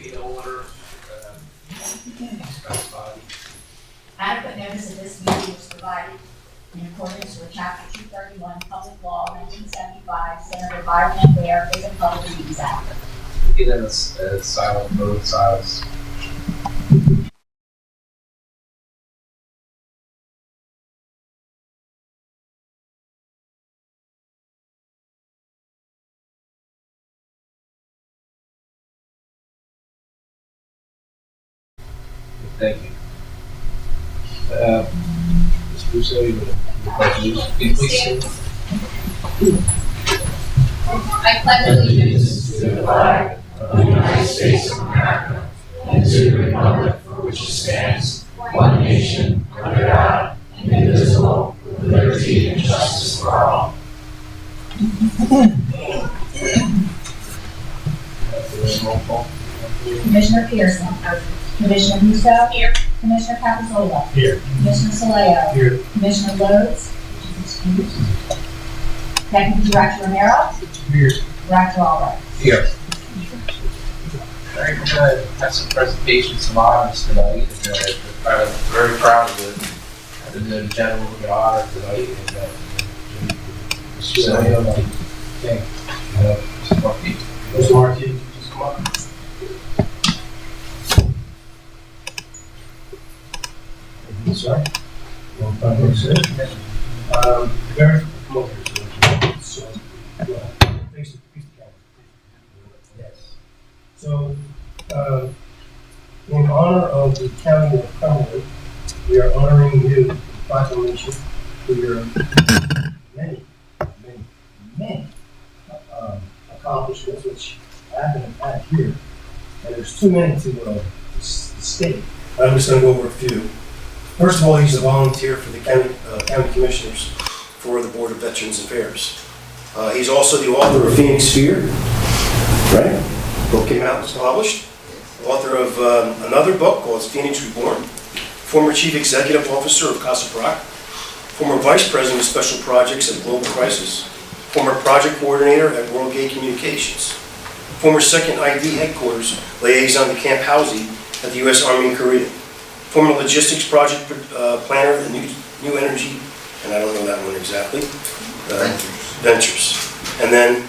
be in order, specified. Adequate notice of this meeting was provided in accordance with Chapter 231, Public Law 1975, Senator Byron M. Ware, Open Public Meetings Act. Get in a silent vote, silence. Thank you. Ms. Russo, you would please stand. I pledge allegiance to the flag of the United States of America and to the republic for which it stands, one nation, under God, indivisible, with liberty and justice for all. Roll call. Commissioner Pearson. Commissioner Russo. Here. Commissioner Capizola. Here. Commissioner Saleo. Here. Commissioner Rhodes. Deputy Director Romero. Here. Director Albright. Here. Very good. Have some presentations, some honors tonight. I'm very proud of the gentleman who got honored tonight. Mr. Saleo, thank you. Mr. Markey. Mr. Markey, just come on. Sorry. Very come over here. So, face the camera. Yes. So, in honor of the County of Cumberland, we are honoring you with a proclamation for your many accomplishments, which I haven't had here. And there's too many to state. I'm just going to go over a few. First of all, he's a volunteer for the county commissioners for the Board of Veterans Affairs. He's also the author of Phoenix Sphere, right? Book came out and was published. Author of another book called Phoenix Reborn. Former Chief Executive Officer of Casa Brock. Former Vice President of Special Projects at Global Crisis. Former Project Coordinator at World Gate Communications. Former Second ID Headquarters Liaison to Camp Housing at the U.S. Army in Korea. Former Logistics Project Planner at New Energy, and I don't know that one exactly, Ventures. And then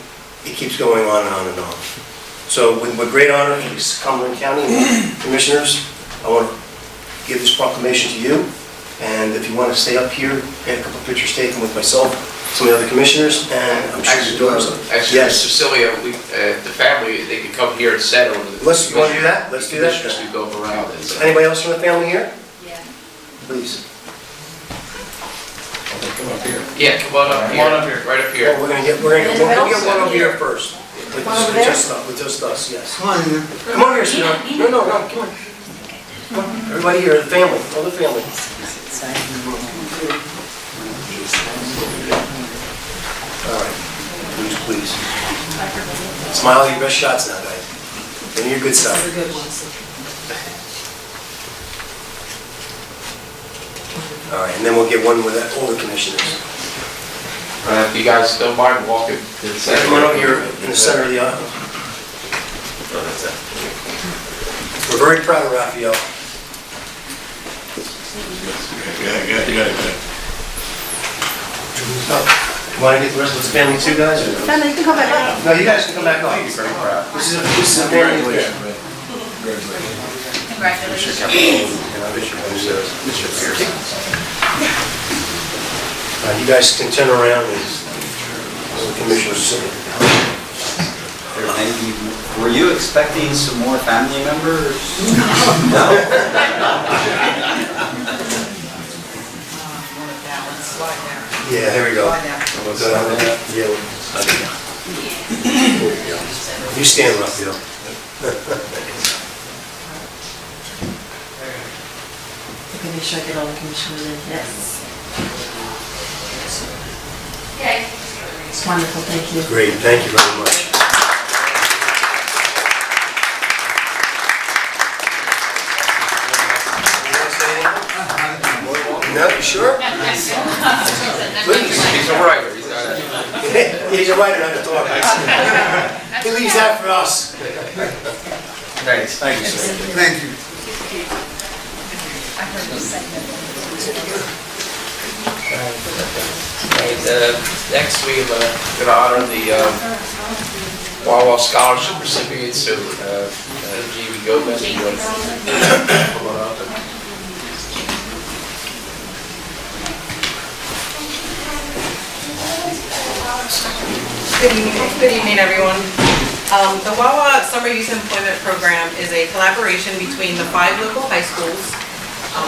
it keeps going on and on and on. So with great honor to the Cumberland County Commissioners, I want to give this proclamation to you. And if you want to stay up here, get a couple of pictures taken with myself, some of the other commissioners, and I'm sure you're doing something. Actually, yes. Cecilia, the family, they can come here and settle. You want to do that? Let's do that. We go around. Anybody else from the family here? Yeah. Please. Come up here. Yeah, come on up here. Right up here. Well, we're gonna get one over here first. With just us, yes. Come on, Come on here, sweetheart. No, come on. Come on. Everybody here, the family, all the family. All right, please. Smile your best shots now, guys. Give me your good stuff. All right, and then we'll get one with all the commissioners. If you guys don't mind walking to the center. Come on over here in the center of the aisle. We're very proud of Raphael. You want to get the rest of the family too, guys? Family, you can come back up. No, you guys can come back up. Very proud. This is a family picture. Congratulations. You guys can turn around and the commissioners sit. Were you expecting some more family members? No. Yeah, here we go. Yeah. You stand up, Bill. Make sure I get all the commissioners in. Yes. Okay. It's wonderful. Thank you. Great, thank you very much. No, you sure? Please. He's a writer. He's a writer, not a talker. He leaves that for us. Thanks, thank you, sir. Thank you. Next, we're going to honor the Wawa Scholarship recipients, so G.V. Gomez, you want to come on up? Good evening, everyone. The Wawa Summer Youth Employment Program is a collaboration between the 5 local high schools,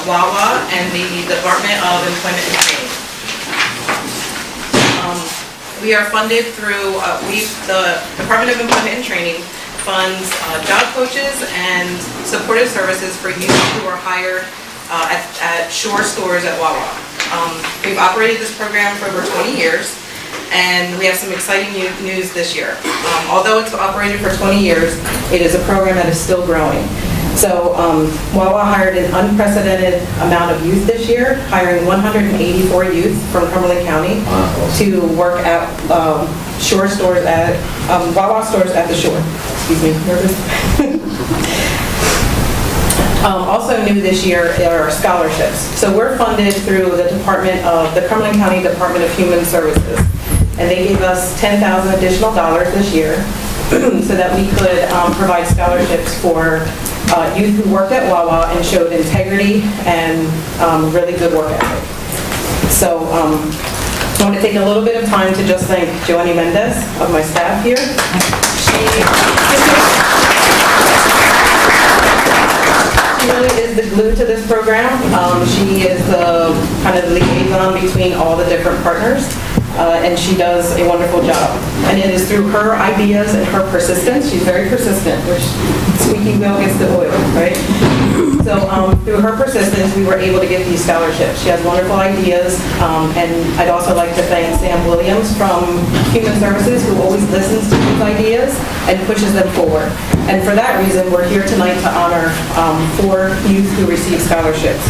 Wawa, and the Department of Employment and Training. We are funded through, the Department of Employment and Training funds job coaches and supportive services for youth who are hired at Shore stores at Wawa. We've operated this program for over 20 years. And we have some exciting news this year. Although it's operated for 20 years, it is a program that is still growing. So Wawa hired an unprecedented amount of youth this year, hiring 184 youth from Cumberland County to work at Shore stores at, Wawa stores at the Shore. Excuse me, nervous. Also new this year are scholarships. So we're funded through the Cumberland County Department of Human Services. And they gave us $10,000 additional this year so that we could provide scholarships for youth who worked at Wawa and showed integrity and really good work ethic. So I want to take a little bit of time to just thank Joanie Mendez of my staff here. She really is the glue to this program. She is the kind of liaison between all the different partners. And she does a wonderful job. And it is through her ideas and her persistence, she's very persistent, which squeaky wheel gets the oil, right? So through her persistence, we were able to get these scholarships. She has wonderful ideas, and I'd also like to thank Sam Williams from Human Services, who always listens to these ideas and pushes them forward. And for that reason, we're here tonight to honor 4 youth who receive scholarships.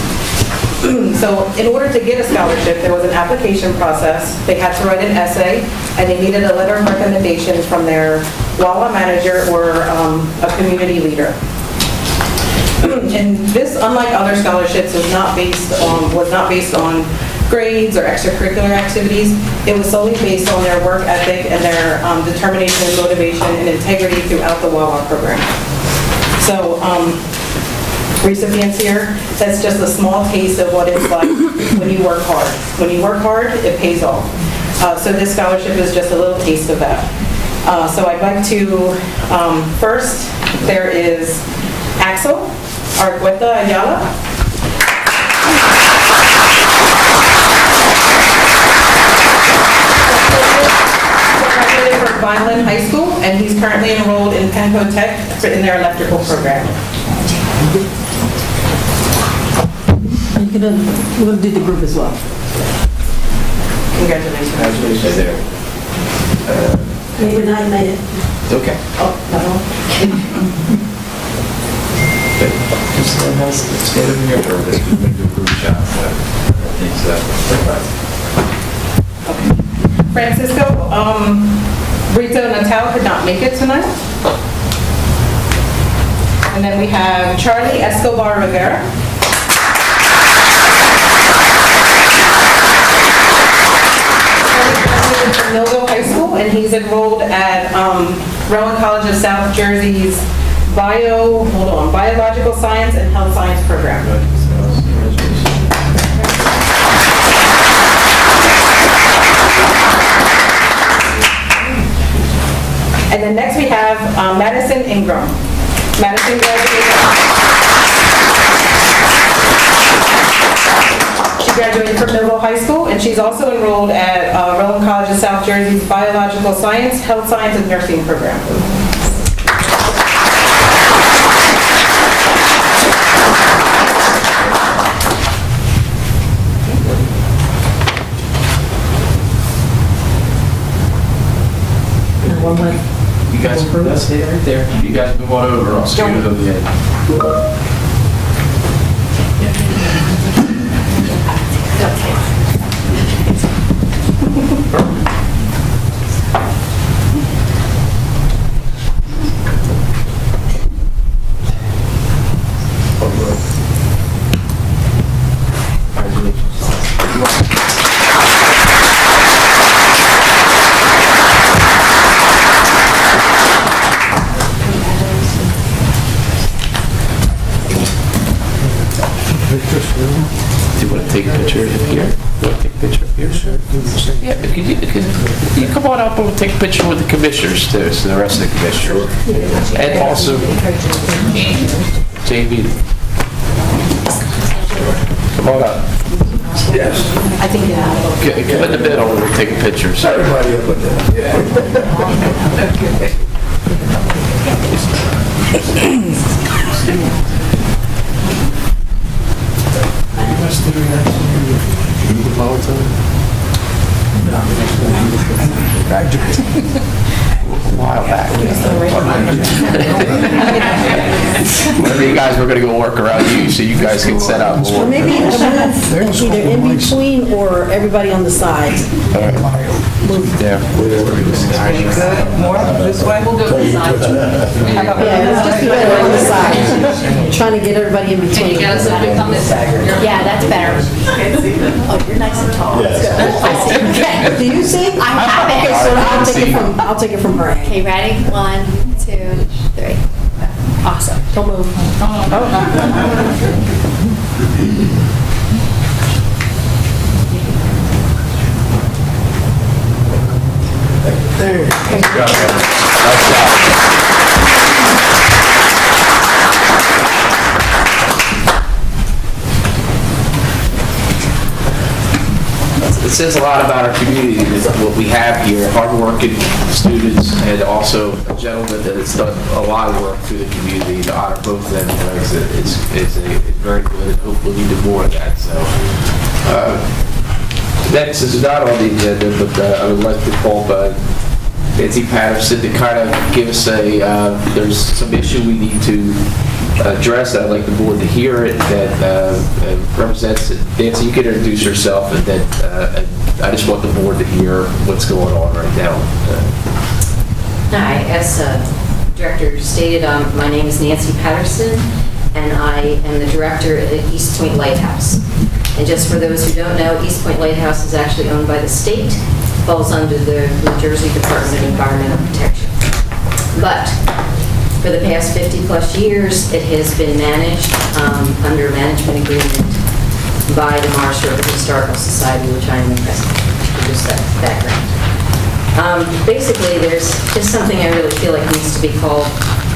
So in order to get a scholarship, there was an application process. They had to write an essay, and they needed a letter of recommendation from their Wawa manager or a community leader. And this, unlike other scholarships, was not based on grades or extracurricular activities. It was solely based on their work ethic and their determination and motivation and integrity throughout the Wawa program. So recipients here, that's just a small taste of what it's like when you work hard. When you work hard, it pays off. So this scholarship is just a little taste of that. So I'd like to, first, there is Axel Argueta Ayala. He graduated from Vineland High School, and he's currently enrolled in Penco Tech in their electrical program. We're going to do the group as well. Congratulations. Congratulations there. Maybe not made it. It's okay. Oh, no. Just let's get over here for this. We can do a group shot. Okay. Francisco, Brito and Natal could not make it tonight. And then we have Charlie Escobar Rivera. Charlie graduated from Millville High School, and he's enrolled at Rowan College of South Jersey's Biological Science and Health Science program. And then next we have Madison Ingram. Madison graduated from Millville High School, and she's also enrolled at Rowan College of South Jersey's Biological Science, Health Science, and Nursing program. You guys, that's it right there. You guys move on over. I'll scoot it over the end. Do you want to take a picture of here? You want to take a picture of here? Sure. Yeah, you come on up and we'll take a picture with the commissioners too, so the rest of the commissioners. And also, JB. Come on up. Yes. I think, Come in the middle and we'll take a picture. So Everybody up with that. a while back. Whenever you guys were gonna go work around you, so you guys can set up. Or maybe a booth either in between or everybody on the sides. Yeah. More this way? We'll go inside. Yeah, it's just better on the sides, trying to get everybody in between. You got us a big thumbs. Yeah, that's better. Oh, you're nice and tall. Okay, do you see? I have it. Okay, so I'll take it from her. Okay, ready? 1, 2, 3. Awesome. Don't move. It says a lot about our community, is what we have here, hardworking students, and also a gentleman that has done a lot of work through the community. To honor both of them, it's very good, and hopefully we do more of that, so. Next is not on the agenda, but I would like to call Nancy Patterson to kind of give us there's some issue we need to address that I'd like the board to hear it, that represents it. Nancy, you can introduce yourself, and then I just want the board to hear what's going on right now. Hi, as Director stated, my name is Nancy Patterson, and I am the director at East Point Lighthouse. And just for those who don't know, East Point Lighthouse is actually owned by the state, falls under the New Jersey Department of Environmental Protection. But for the past 50-plus years, it has been managed under a management agreement by the Morris River Historical Society, which I am the president. Just that background. Basically, there's just something I really feel like needs to be called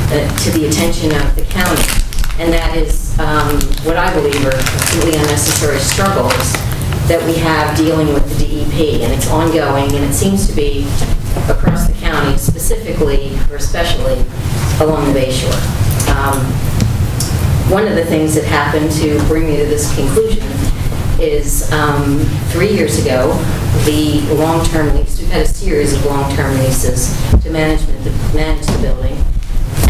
to the attention of the county, and that is what I believe are completely unnecessary struggles that we have dealing with the DEP, and it's ongoing, and it seems to be across the county, specifically or especially along the Bay Shore. One of the things that happened to bring me to this conclusion is 3 years ago, the long-term lease, we've had a series of long-term leases to manage the building,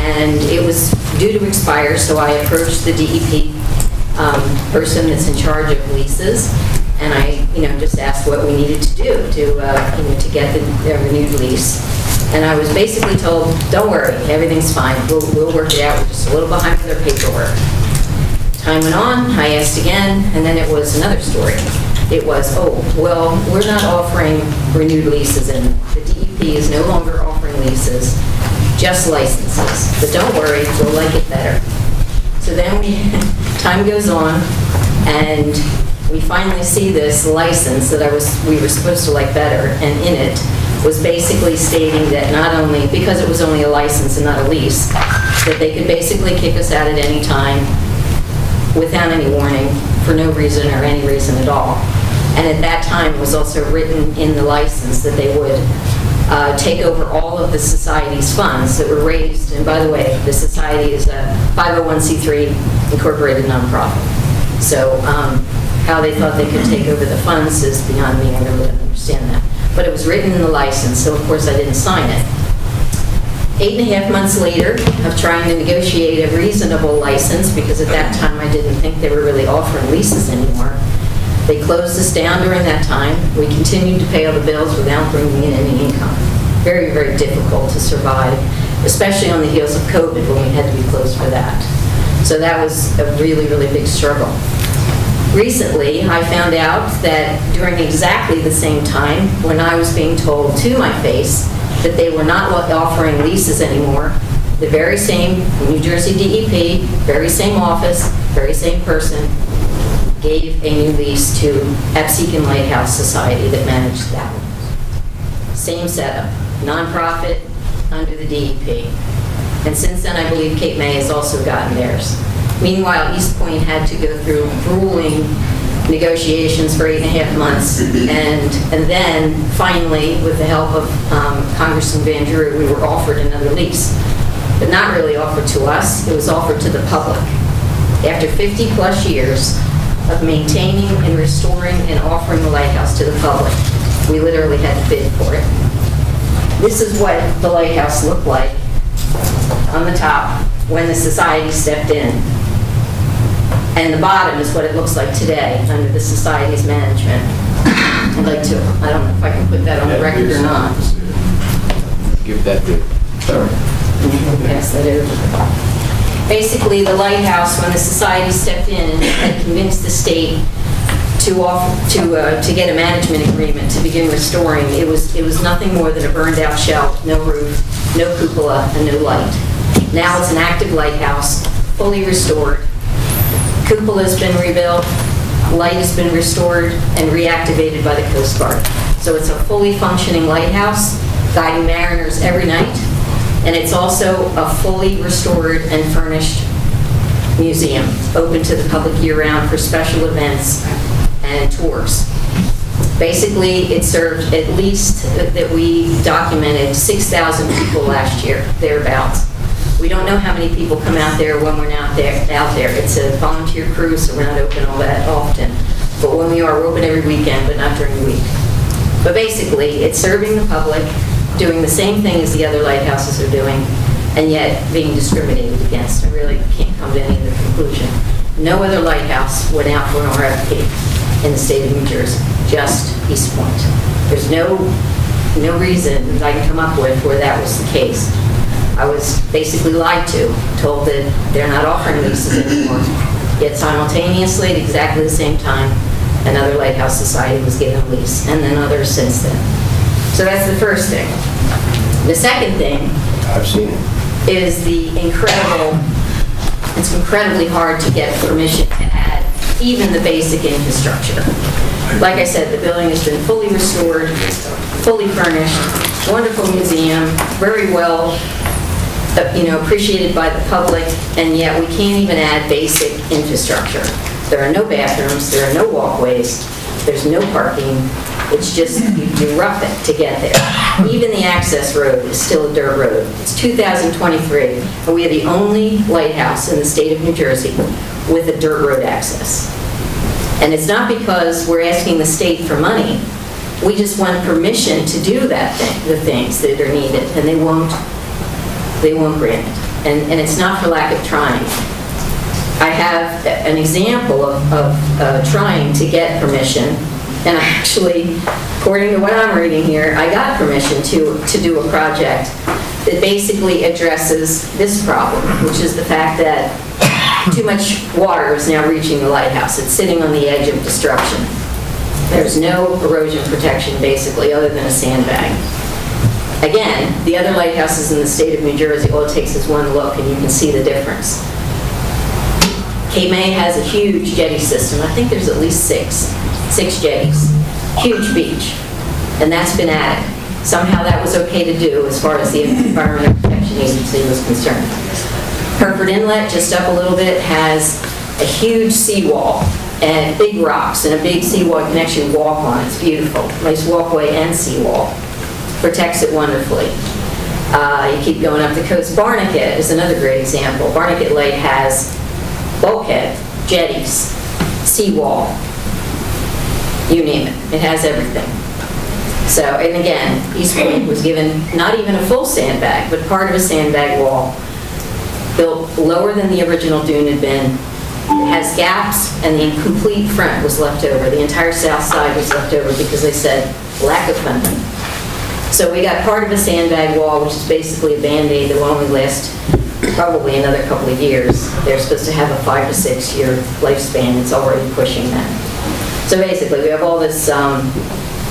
and it was due to expire, so I approached the DEP person that's in charge of leases, and I, just asked what we needed to do to get the renewed lease. And I was basically told, don't worry, everything's fine. We'll work it out. We're just a little behind with our paperwork. Time went on, I asked again, and then it was another story. It was, well, we're not offering renewed leases, and the DEP is no longer offering leases, just licenses. But don't worry, we'll like it better. So then time goes on, and we finally see this license that we were supposed to like better, and in it was basically stating that not only, because it was only a license and not a lease, that they could basically kick us out at any time without any warning, for no reason or any reason at all. And at that time, it was also written in the license that they would take over all of the society's funds that were raised. And by the way, the society is a 501c3 incorporated nonprofit. So how they thought they could take over the funds is beyond me. I really don't understand that. But it was written in the license, so of course I didn't sign it. 8.5 months later of trying to negotiate a reasonable license, because at that time I didn't think they were really offering leases anymore. They closed us down during that time. We continued to pay all the bills without bringing in any income. Very, very difficult to survive, especially on the heels of COVID when we had to be closed for that. So that was a really, really big struggle. Recently, I found out that during exactly the same time when I was being told to my face that they were not offering leases anymore, the very same New Jersey DEP, very same office, very same person, gave a new lease to Absecon Lighthouse Society that managed that one. Same setup, nonprofit under the DEP. And since then, I believe Cape May has also gotten theirs. Meanwhile, East Point had to go through grueling negotiations for 8.5 months. And then, finally, with the help of Congressman Van Drew, we were offered another lease. But not really offered to us, it was offered to the public. After 50-plus years of maintaining and restoring and offering the lighthouse to the public, we literally had to bid for it. This is what the lighthouse looked like on the top when the society stepped in. And the bottom is what it looks like today under the society's management. I'd like to, I don't know if I can put that on the record or not. Give that to, sorry. Pass that over. Basically, the lighthouse, when the society stepped in and had convinced the state to get a management agreement to begin restoring, it was nothing more than a burned out shell, no roof, no cupola, and no light. Now it's an active lighthouse, fully restored. Cupola has been rebuilt, light has been restored and reactivated by the Coast Guard. So it's a fully functioning lighthouse, guiding mariners every night, and it's also a fully restored and furnished museum, open to the public year-round for special events and tours. Basically, it served at least, that we documented, 6,000 people last year, thereabouts. We don't know how many people come out there when we're not out there. It's a volunteer crew, so we're not open all that often. But when we are, we're open every weekend, but not during the week. But basically, it's serving the public, doing the same thing as the other lighthouses are doing, and yet being discriminated against. I really can't come to any other conclusion. No other lighthouse went out for an RFP in the state of New Jersey, just East Point. There's no reason that I can come up with where that was the case. I was basically lied to, told that they're not offering leases anymore. Yet simultaneously, at exactly the same time, another lighthouse society was given a lease, and then others since then. So that's the first thing. The second thing I've seen it. is it's incredibly hard to get permission to add even the basic infrastructure. Like I said, the building has been fully restored, fully furnished, wonderful museum, very well appreciated by the public, and yet we can't even add basic infrastructure. There are no bathrooms, there are no walkways, there's no parking. It's just, you rough it to get there. Even the access road is still a dirt road. It's 2023, and we are the only lighthouse in the state of New Jersey with a dirt road access. And it's not because we're asking the state for money. We just want permission to do the things that are needed, and they won't grant it. And it's not for lack of trying. I have an example of trying to get permission, and actually, according to what I'm reading here, I got permission to do a project that basically addresses this problem, which is the fact that too much water is now reaching the lighthouse. It's sitting on the edge of destruction. There's no erosion protection, basically, other than a sandbag. Again, the other lighthouses in the state of New Jersey, all it takes is one look, and you can see the difference. Cape May has a huge jetty system. I think there's at least six jetties. Huge beach. And that's been added. Somehow that was okay to do as far as the Environmental Protection Agency was concerned. Hereford Inlet, just up a little bit, has a huge seawall and big rocks and a big seawall you can actually walk on. It's beautiful. Nice walkway and seawall. Protects it wonderfully. You keep going up the coast. Barnegat is another great example. Barnegat Lake has bulkhead, jetties, seawall, you name it. It has everything. So, and again, East Point was given not even a full sandbag, but part of a sandbag wall, built lower than the original dune had been. It has gaps, and the complete front was left over. The entire south side was left over because they said lack of funding. So we got part of a sandbag wall, which is basically a Band-Aid that will only last probably another couple of years. They're supposed to have a 5 to 6 year lifespan. It's already pushing that. So basically, we have all this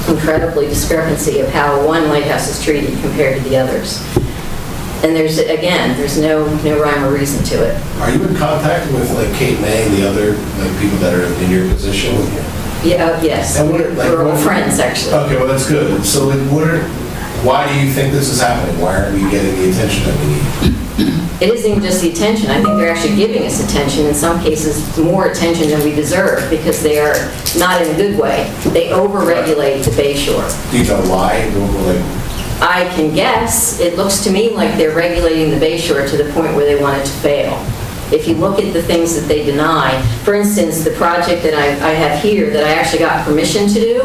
incredibly discrepancy of how one lighthouse is treated compared to the others. And there's no rhyme or reason to it. Are you in contact with like Kate May and the other like people that are in your position? Yeah, yes, And what we're all friends, actually. Okay, well, that's good. So like, why do you think this is happening? Why aren't we getting the attention that we need? It isn't even just the attention. I think they're actually giving us attention, in some cases, more attention than we deserve, because they are not in a good way. They over-regulate the Bay Shore. Do you know why? I can guess. It looks to me like they're regulating the Bay Shore to the point where they want it to fail. If you look at the things that they deny, for instance, the project that I have here that I actually got permission to do,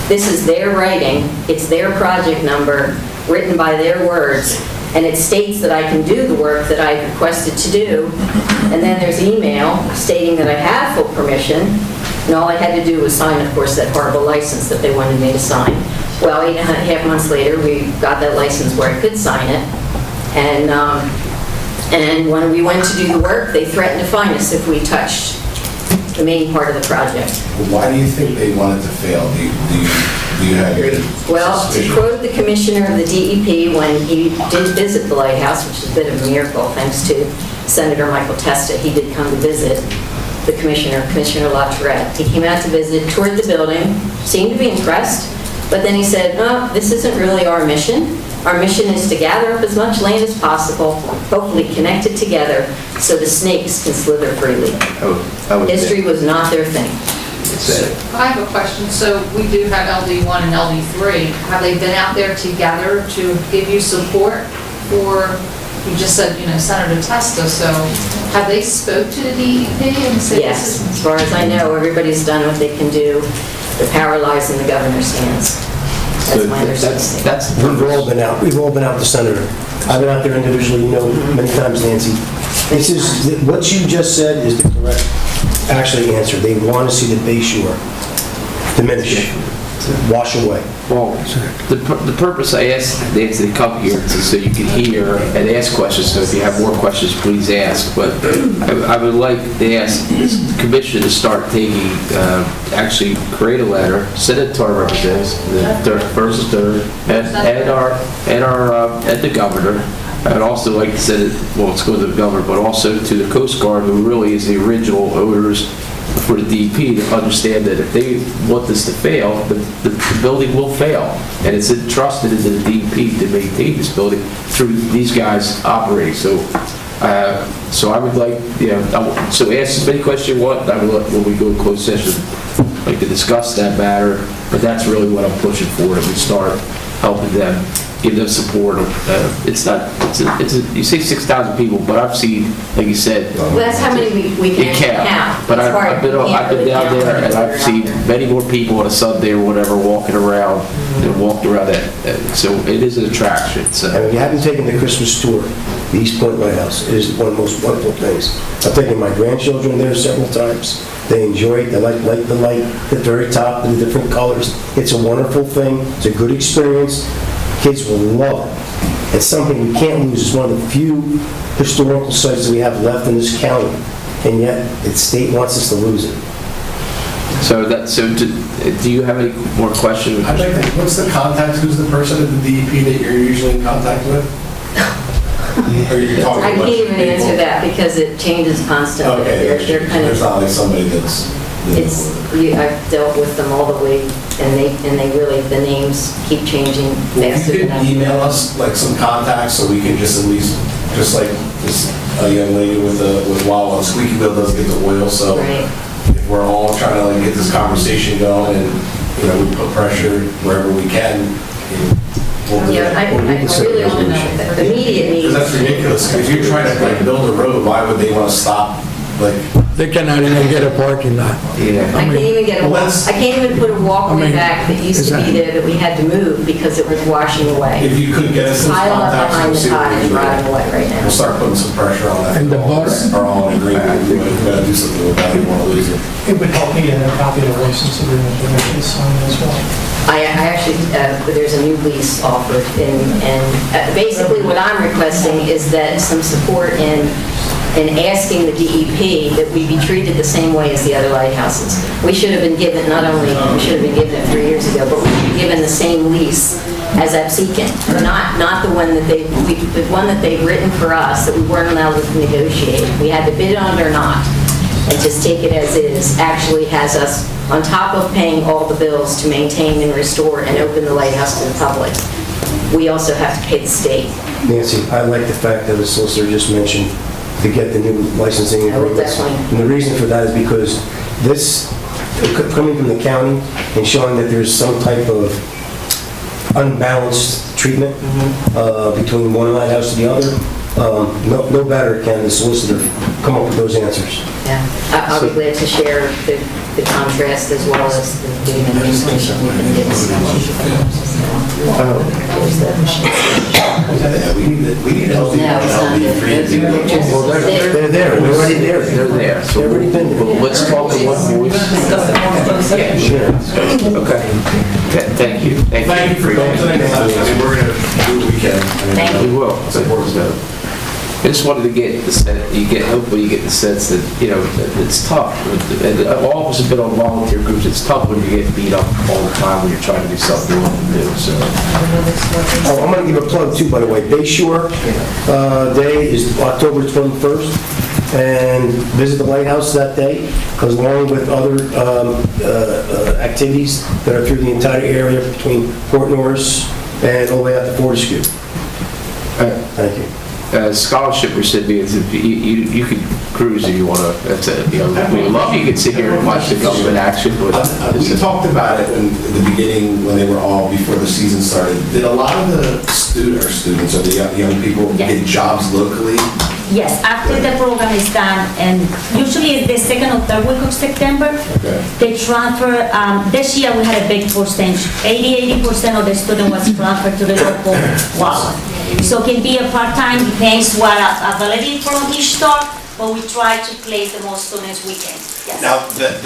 this is their writing, it's their project number, written by their words, and it states that I can do the work that I requested to do, and then there's email stating that I have full permission, and all I had to do was sign, of course, that horrible license that they wanted me to sign. Well, 8.5 months later, we got that license where I could sign it, and when we went to do the work, they threatened to fine us if we touched the main part of the project. Why do you think they want it to fail? Do you have your Well, to suspicion? quote the commissioner of the DEP when he did visit the lighthouse, which is a bit of a miracle thanks to Senator Michael Testa, he did come to visit the Commissioner LaTourette. He came out to visit, toured the building, seemed to be impressed, but then he said, no, this isn't really our mission. Our mission is to gather up as much land as possible, hopefully connect it together so the snakes can slither freely. History was not their thing. I have a question. So we do have LD1 and LD3. Have they been out there together to give you support for, you just said, Senator Testa, so have they spoke to the DEP and said Yes, this is... as far as I know, everybody's done what they can do. The power lies in the governor's hands. That's my understanding. That's We've all been out. We've all been out to Senator. I've been out there individually, many times, Nancy. This is, what you just said is the correct, answer. They want to see the Bay Shore diminish, wash away. Well, the purpose I asked Nancy to come here is so you can hear and ask questions, so if you have more questions, please ask. But I would like to ask this commission to start taking, actually create a letter, send it to our representatives, the first and third, and the governor. I'd also like to send it, well, it's going to the governor, but also to the Coast Guard, who really is the original owners for the DEP, to understand that if they want this to fail, the building will fail. And it's entrusted into the DEP to maintain this building through these guys operating. So I would like, so ask as many questions you want. I would like, when we go to closed session, like to discuss that matter. But that's really what I'm pushing for, that we start helping them, give them support. You say 6,000 people, but I've seen, like you said, Well, that's how many we can count. But It's hard. I've been We can't down really count there, and I've seen many more people on a Sunday or whatever walking around and walked around that. So it is an attraction. And if you haven't taken the Christmas tour, the East Point Lighthouse is one of the most wonderful things. I've taken my grandchildren there several times. They enjoy it. They like the light at the very top and the different colors. It's a wonderful thing. It's a good experience. Kids will love it. It's something we can't lose. It's one of the few historical sites that we have left in this county, and yet the state wants us to lose it. So do you have any more questions? I'd like to, what's the contact? Who's the person at the DEP that you're usually in contact with? Or you're talking I about can't even people? answer that because it changes constantly. Okay, They're kind there's of, not like somebody that's... I've dealt with them all the way, and they really, the names keep changing If faster you than could I can. email us like some contacts so we can just at least, just like this young lady with Wawa, Squeaky Wheel doesn't get the oil, so Right. if we're all trying to like get this conversation going and, we put pressure wherever we can, we'll do Yeah, that. I really want to know. The immediate needs. Because that's ridiculous. If you're trying to like build a road, why would they want to stop? Like, They cannot even get a parking lot. Yeah. I can't even get a Well, walk, that's- I can't even put a walkway I mean, back that used to be exactly. there that we had to move because it was washing away. if you could get us some Pile up contacts, behind we'll the see what we tide can and do. rotting away right now. We'll start putting some pressure on that. And the All bus- are all in agreement. We gotta do something with that. We want to lose it. It would help me get a copy of the license agreement to make this sign as well. I actually, there's a new lease offered, and basically what I'm requesting is that some support in asking the DEP that we be treated the same way as the other lighthouses. We should have been given, we should have been given it 3 years ago, but we should be given the same lease as absecant, not the one that the one that they've written for us that we weren't allowed to negotiate. We had to bid on it or not, and just take it as is, actually has us on top of paying all the bills to maintain and restore and open the lighthouse to the public. We also have to pay the state. Nancy, I like the fact that the solicitor just mentioned to get the new licensing I will agreements. definitely. And the reason for that is because this, coming from the county and showing that there's some type of unbalanced treatment between one lighthouse to the other, no better can the solicitor come up with those answers. Yeah, I'll be glad to share the contrast as well as the information we can get. We need No, it's not good. Well, they're there, they're already there. They're there. So They've already been there. well, let's talk in one voice. Sure. Okay. Thank you. Thank you for your I mean, we're going to do what we can. Thank you. We will. So, I just wanted to get the sense, hopefully you get the sense that, you know, it's tough. And all of us have been on volunteer groups. It's tough when you get beat up all the time when you're trying to do something you want to do, so. Oh, I'm going to give a plug too, by the way. Bayshore Day is October 21st, and visit the lighthouse that day, along with other activities that are through the entire area between Port Norris and all the way out to Fortescue. Thank you. Scholarship recipients, if you could cruise if you want to, that's it. You know, we love you can sit here and watch the government action, but We talked about it in the beginning when they were all, before the season started. Did a lot of the students or the young people get jobs locally? Yes, after the program is done, and usually it's the second or third week of September, they transfer, this year we had a big percentage, 80% of the student was transferred to the local WALA. So it can be a part-time, depends what available from each store, but we try to place the most students we can. Yes. Now,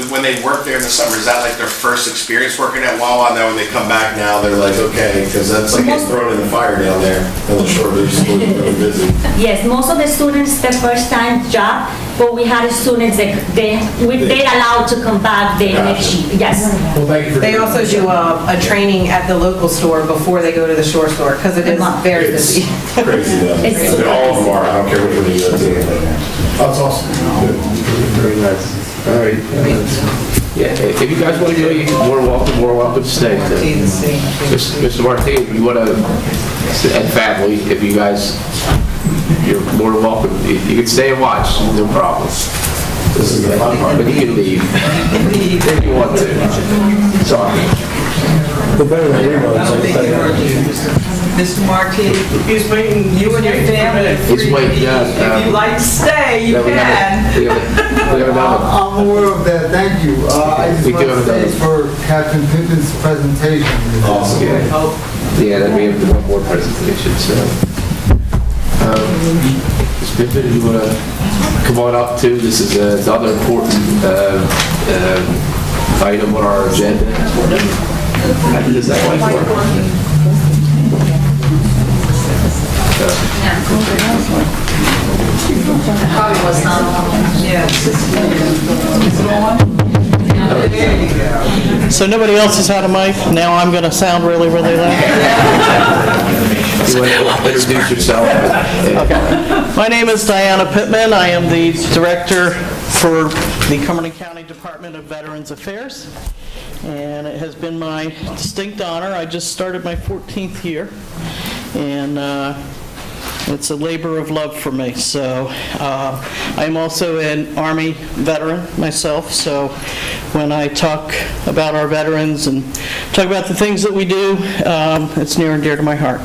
when they work there in the summer, is that like their first experience working at Wawa? Now when they come back now, they're like, okay, because that's like getting thrown in the fire down there. And the shore they're just really busy. Yes, most of the students, the first time job, but we had students that they're allowed to come back the next year. Yes. Well, thank you for They also do a training at the local store before they go to the shore store, because it is very busy. crazy though. It's All of them are. I don't care which one you go to. That's awesome. very nice. All right. Yeah, if you guys want to go, you're more welcome to stay. Mr. Martin, you want to, and family, if you guys, you're more welcome. You can stay and watch, no problem. This is the fun part. But you can leave if you want to. Sorry. The better than reruns, I think. Mr. Martin, he's waiting, you and your family. He's waiting, If you'd like to stay, you yeah, can. we have another. I'm aware of that, thank you. I just We do want have to say another. for Captain Pippin's presentation. Awesome. Yeah, then we have the one more presentation, so. Ms. Pippin, you want to come on up too? This is another important item on our agenda. How does that like work? Probably was not on. So nobody else has had a mic? Now I'm going to sound really, really loud? You want to introduce yourself? Okay. My name is Diana Pittman. I am the director for the Cumberland County Department of Veterans Affairs. And it has been my distinct honor. I just started my 14th year. And it's a labor of love for me. So I'm also an Army veteran myself. So when I talk about our veterans and talk about the things that we do, it's near and dear to my heart.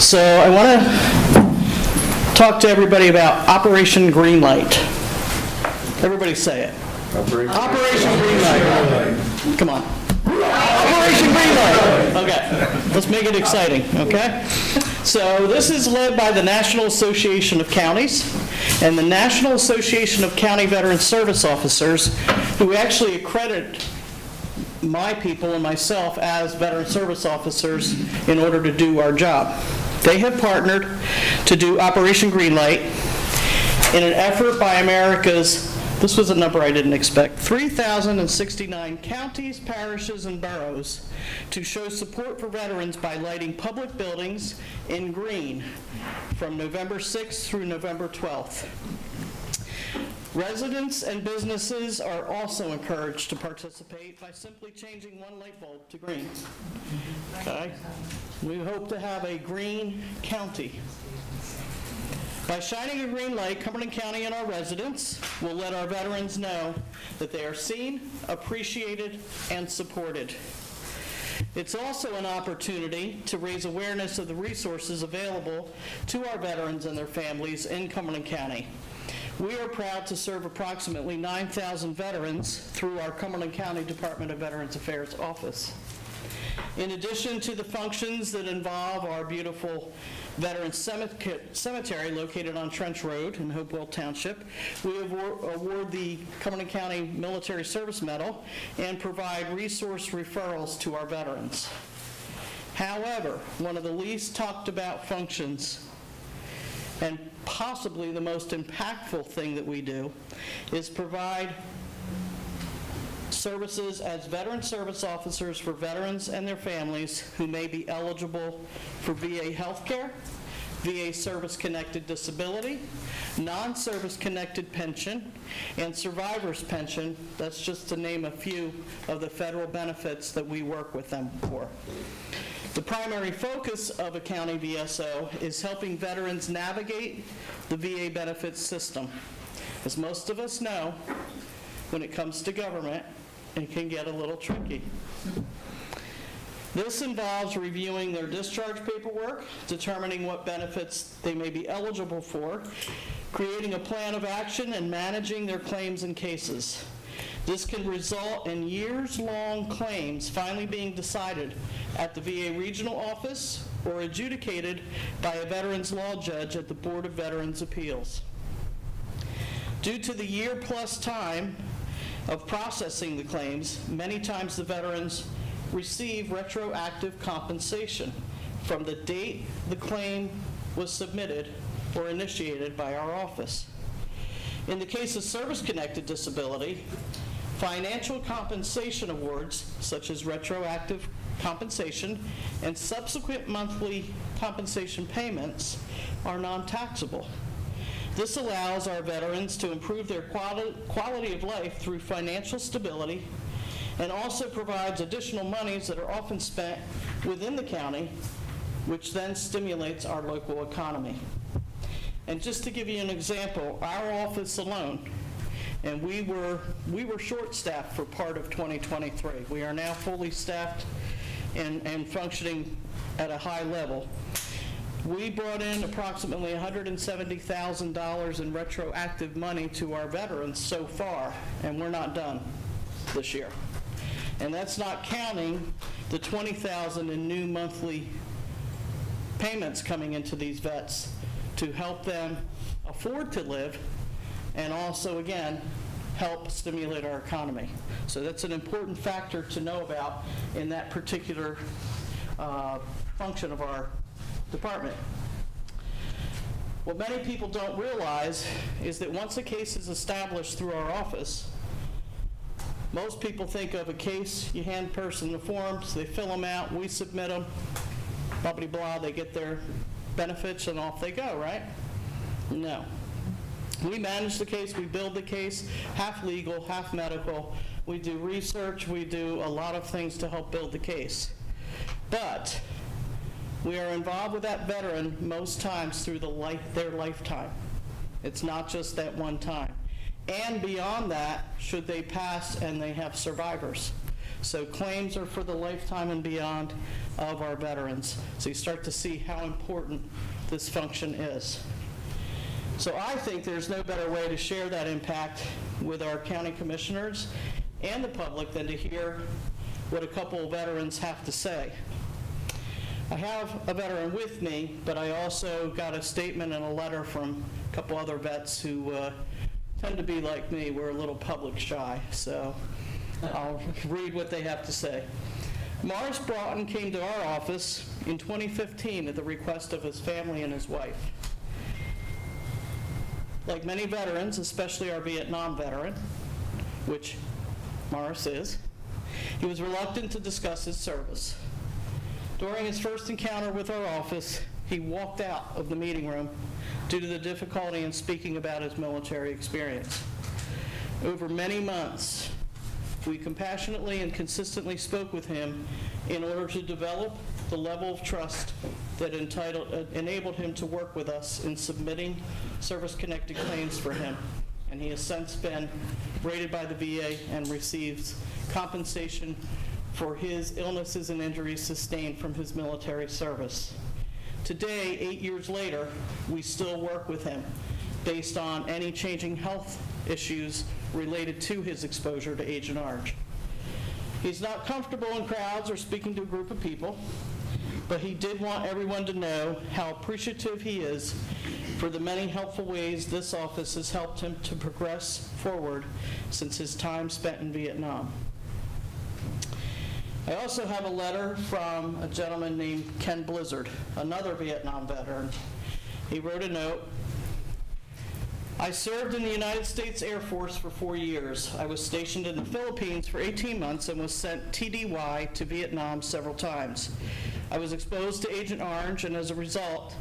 So I want to talk to everybody about Operation Greenlight. Everybody say it. Operation Greenlight. Come on. Operation Greenlight. Okay, let's make it exciting, okay? So this is led by the National Association of Counties and the National Association of County Veteran Service Officers, who actually accredit my people and myself as veteran service officers in order to do our job. They have partnered to do Operation Greenlight in an effort by America's this was a number I didn't expect, 3,069 counties, parishes, and boroughs to show support for veterans by lighting public buildings in green from November 6th through November 12th. Residents and businesses are also encouraged to participate by simply changing one light bulb to green. Okay? We hope to have a green county. By shining a green light, Cumberland County and our residents will let our veterans know that they are seen, appreciated, and supported. It's also an opportunity to raise awareness of the resources available to our veterans and their families in Cumberland County. We are proud to serve approximately 9,000 veterans through our Cumberland County Department of Veterans Affairs office. In addition to the functions that involve our beautiful Veterans Cemetery located on Trench Road in Hopewell Township, we award the Cumberland County Military Service Medal and provide resource referrals to our veterans. However, one of the least talked about functions, and possibly the most impactful thing that we do, is provide services as veteran service officers for veterans and their families who may be eligible for VA healthcare, VA service-connected disability, non-service-connected pension, and survivor's pension. That's just to name a few of the federal benefits that we work with them for. The primary focus of a county VSO is helping veterans navigate the VA benefits system. As most of us know, when it comes to government, it can get a little tricky. This involves reviewing their discharge paperwork, determining what benefits they may be eligible for, creating a plan of action, and managing their claims and cases. This can result in years-long claims finally being decided at the VA regional office or adjudicated by a veterans law judge at the Board of Veterans Appeals. Due to the year-plus time of processing the claims, many times the veterans receive retroactive compensation from the date the claim was submitted or initiated by our office. In the case of service-connected disability, financial compensation awards, such as retroactive compensation and subsequent monthly compensation payments, are non-taxable. This allows our veterans to improve their quality of life through financial stability, and also provides additional monies that are often spent within the county, which then stimulates our local economy. And just to give you an example, our office alone, and we were short-staffed for part of 2023. We are now fully staffed and functioning at a high level. We brought in approximately $170,000 in retroactive money to our veterans so far, and we're not done this year. And that's not counting the $20,000 in new monthly payments coming into these vets to help them afford to live, and also, again, help stimulate our economy. So that's an important factor to know about in that particular function of our department. What many people don't realize is that once a case is established through our office, most people think of a case, you hand a person the forms, they fill them out, we submit them, blah, blah, blah, they get their benefits and off they go, right? No. We manage the case, we build the case, half legal, half medical. We do research, we do a lot of things to help build the case. But we are involved with that veteran most times through their lifetime. It's not just that one time. And beyond that, should they pass and they have survivors. So claims are for the lifetime and beyond of our veterans. So you start to see how important this function is. So I think there's no better way to share that impact with our county commissioners and the public than to hear what a couple of veterans have to say. I have a veteran with me, but I also got a statement and a letter from a couple other vets who tend to be like me. We're a little public shy, so I'll read what they have to say. Morris Broughton came to our office in 2015 at the request of his family and his wife. Like many veterans, especially our Vietnam veteran, which Morris is, he was reluctant to discuss his service. During his first encounter with our office, he walked out of the meeting room due to the difficulty in speaking about his military experience. Over many months, we compassionately and consistently spoke with him in order to develop the level of trust that enabled him to work with us in submitting service-connected claims for him. And he has since been rated by the VA and receives compensation for his illnesses and injuries sustained from his military service. Today, 8 years later, we still work with him based on any changing health issues related to his exposure to Agent Orange. He's not comfortable in crowds or speaking to a group of people, but he did want everyone to know how appreciative he is for the many helpful ways this office has helped him to progress forward since his time spent in Vietnam. I also have a letter from a gentleman named Ken Blizzard, another Vietnam veteran. He wrote a note. I served in the United States Air Force for 4 years. I was stationed in the Philippines for 18 months and was sent TDY to Vietnam several times. I was exposed to Agent Orange, and as a result,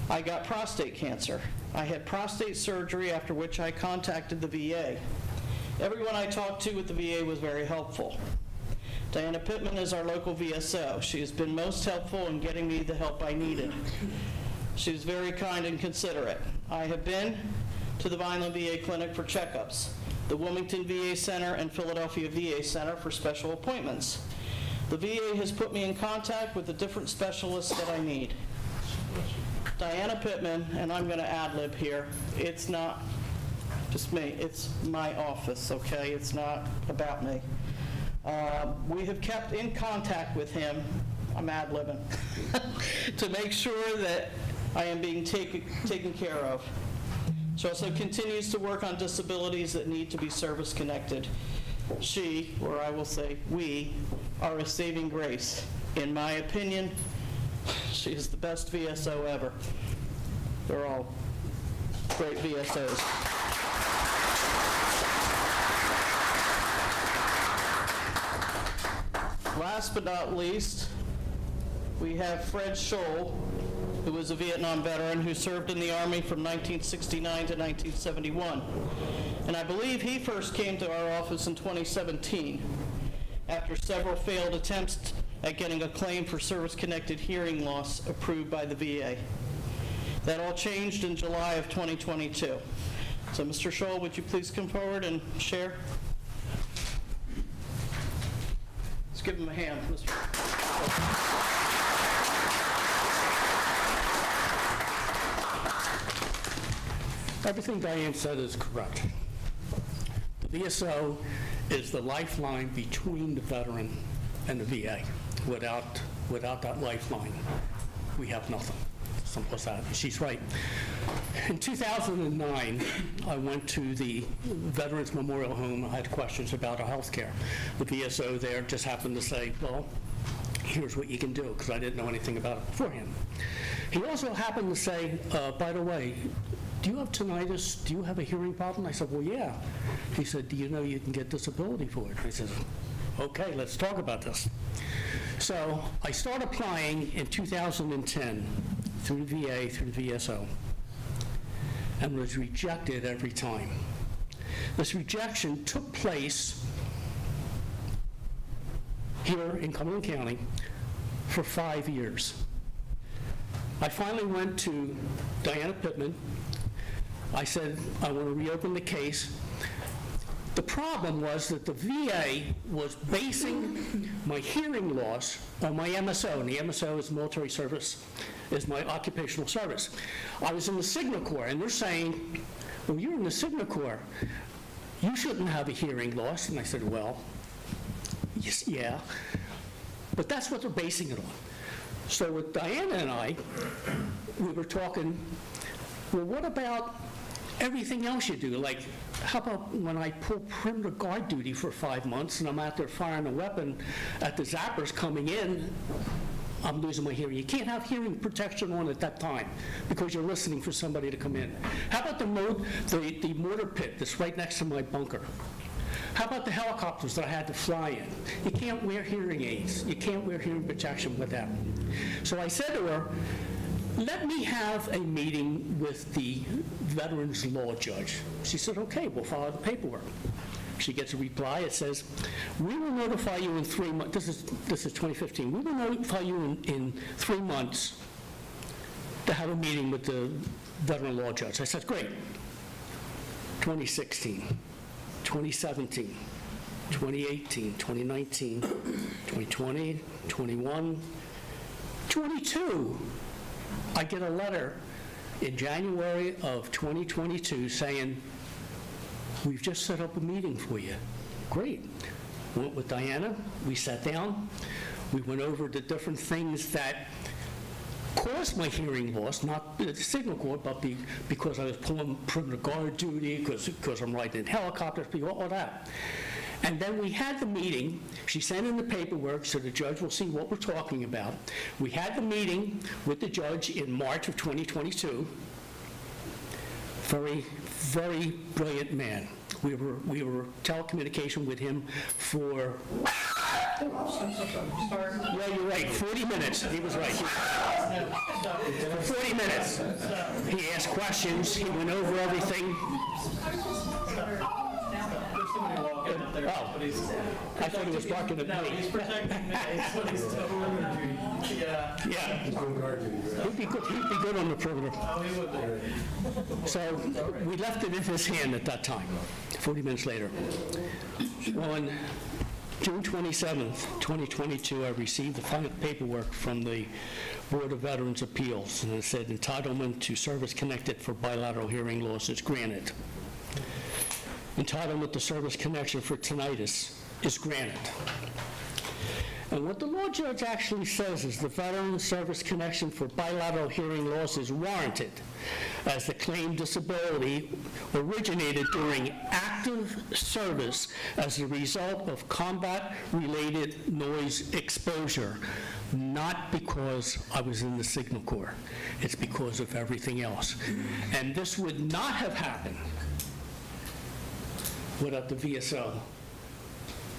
I got prostate cancer. I had prostate surgery, after which I contacted the VA. Everyone I talked to at the VA was very helpful. Diana Pittman is our local VSO. She has been most helpful in getting me the help I needed. She was very kind and considerate. I have been to the Vineland VA Clinic for checkups, the Wilmington VA Center and Philadelphia VA Center for special appointments. The VA has put me in contact with the different specialists that I need. Diana Pittman, and I'm going to ad-lib here, it's not just me, it's my office, okay? It's not about me. We have kept in contact with him, I'm ad-libbing, to make sure that I am being taken care of. She also continues to work on disabilities that need to be service-connected. She, or I will say we, are a saving grace. In my opinion, she is the best VSO ever. They're all great VSOs. Last but not least, we have Fred Scholl, who was a Vietnam veteran who served in the Army from 1969 to 1971. And I believe he first came to our office in 2017 after several failed attempts at getting a claim for service-connected hearing loss approved by the VA. That all changed in July of 2022. So Mr. Scholl, would you please come forward and share? Let's give him a hand, Mr. Everything Diane said is correct. The VSO is the lifeline between the veteran and the VA. Without that lifeline, we have nothing. Simple as that. She's right. In 2009, I went to the Veterans Memorial Home. I had questions about our health care. The VSO there just happened to say, well, here's what you can do, because I didn't know anything about it beforehand. He also happened to say, by the way, do you have tinnitus? Do you have a hearing problem? I said, well, yeah. He said, do you know you can get disability for it? I said, okay, let's talk about this. So I started applying in 2010 through the VA, through the VSO, and was rejected every time. This rejection took place here in Cumberland County for 5 years. I finally went to Diana Pittman. I said, I want to reopen the case. The problem was that the VA was basing my hearing loss on my MSO, and the MSO is military service, is my occupational service. I was in the Signal Corps, and they're saying, well, you're in the Signal Corps. You shouldn't have a hearing loss. And I said, well, yes, yeah. But that's what they're basing it on. So with Diana and I, we were talking, well, what about everything else you do? Like, how about when I pull perimeter guard duty for 5 months and I'm out there firing a weapon at the zappers coming in, I'm losing my hearing. You can't have hearing protection on at that time because you're listening for somebody to come in. How about the mortar pit that's right next to my bunker? How about the helicopters that I had to fly in? You can't wear hearing aids. You can't wear hearing protection with that. So I said to her, let me have a meeting with the Veterans Law Judge. She said, okay, we'll follow the paperwork. She gets a reply. It says, we will notify you in 3 months. This is 2015. We will notify you in 3 months to have a meeting with the Veteran Law Judge. I said, great. 2016, 2017, 2018, 2019, 2020, 21, 22. I get a letter in January of 2022 saying, we've just set up a meeting for you. Great. Went with Diana, we sat down, we went over the different things that caused my hearing loss, not the signal cord, but because I was pulling perimeter guard duty, because I'm riding in helicopters, all that. And then we had the meeting. She sent in the paperwork so the judge will see what we're talking about. We had the meeting with the judge in March of 2022. Very, very brilliant man. We were telecommunication with him for, yeah, you're right, 40 minutes. He was right. For 40 minutes. He asked questions. He went over everything. Oh, I thought he was barking at me. No, he's protecting me. But he's still Yeah. He'd be good on the perimeter. Oh, he would be. So we left it in his hand at that time, 40 minutes later. On June 27th, 2022, I received the final paperwork from the Board of Veterans Appeals, and it said entitlement to service connected for bilateral hearing loss is granted. Entitlement to service connection for tinnitus is granted. And what the law judge actually says is the veteran service connection for bilateral hearing loss is warranted as the claimed disability originated during active service as a result of combat-related noise exposure, not because I was in the Signal Corps. It's because of everything else. And this would not have happened without the VSO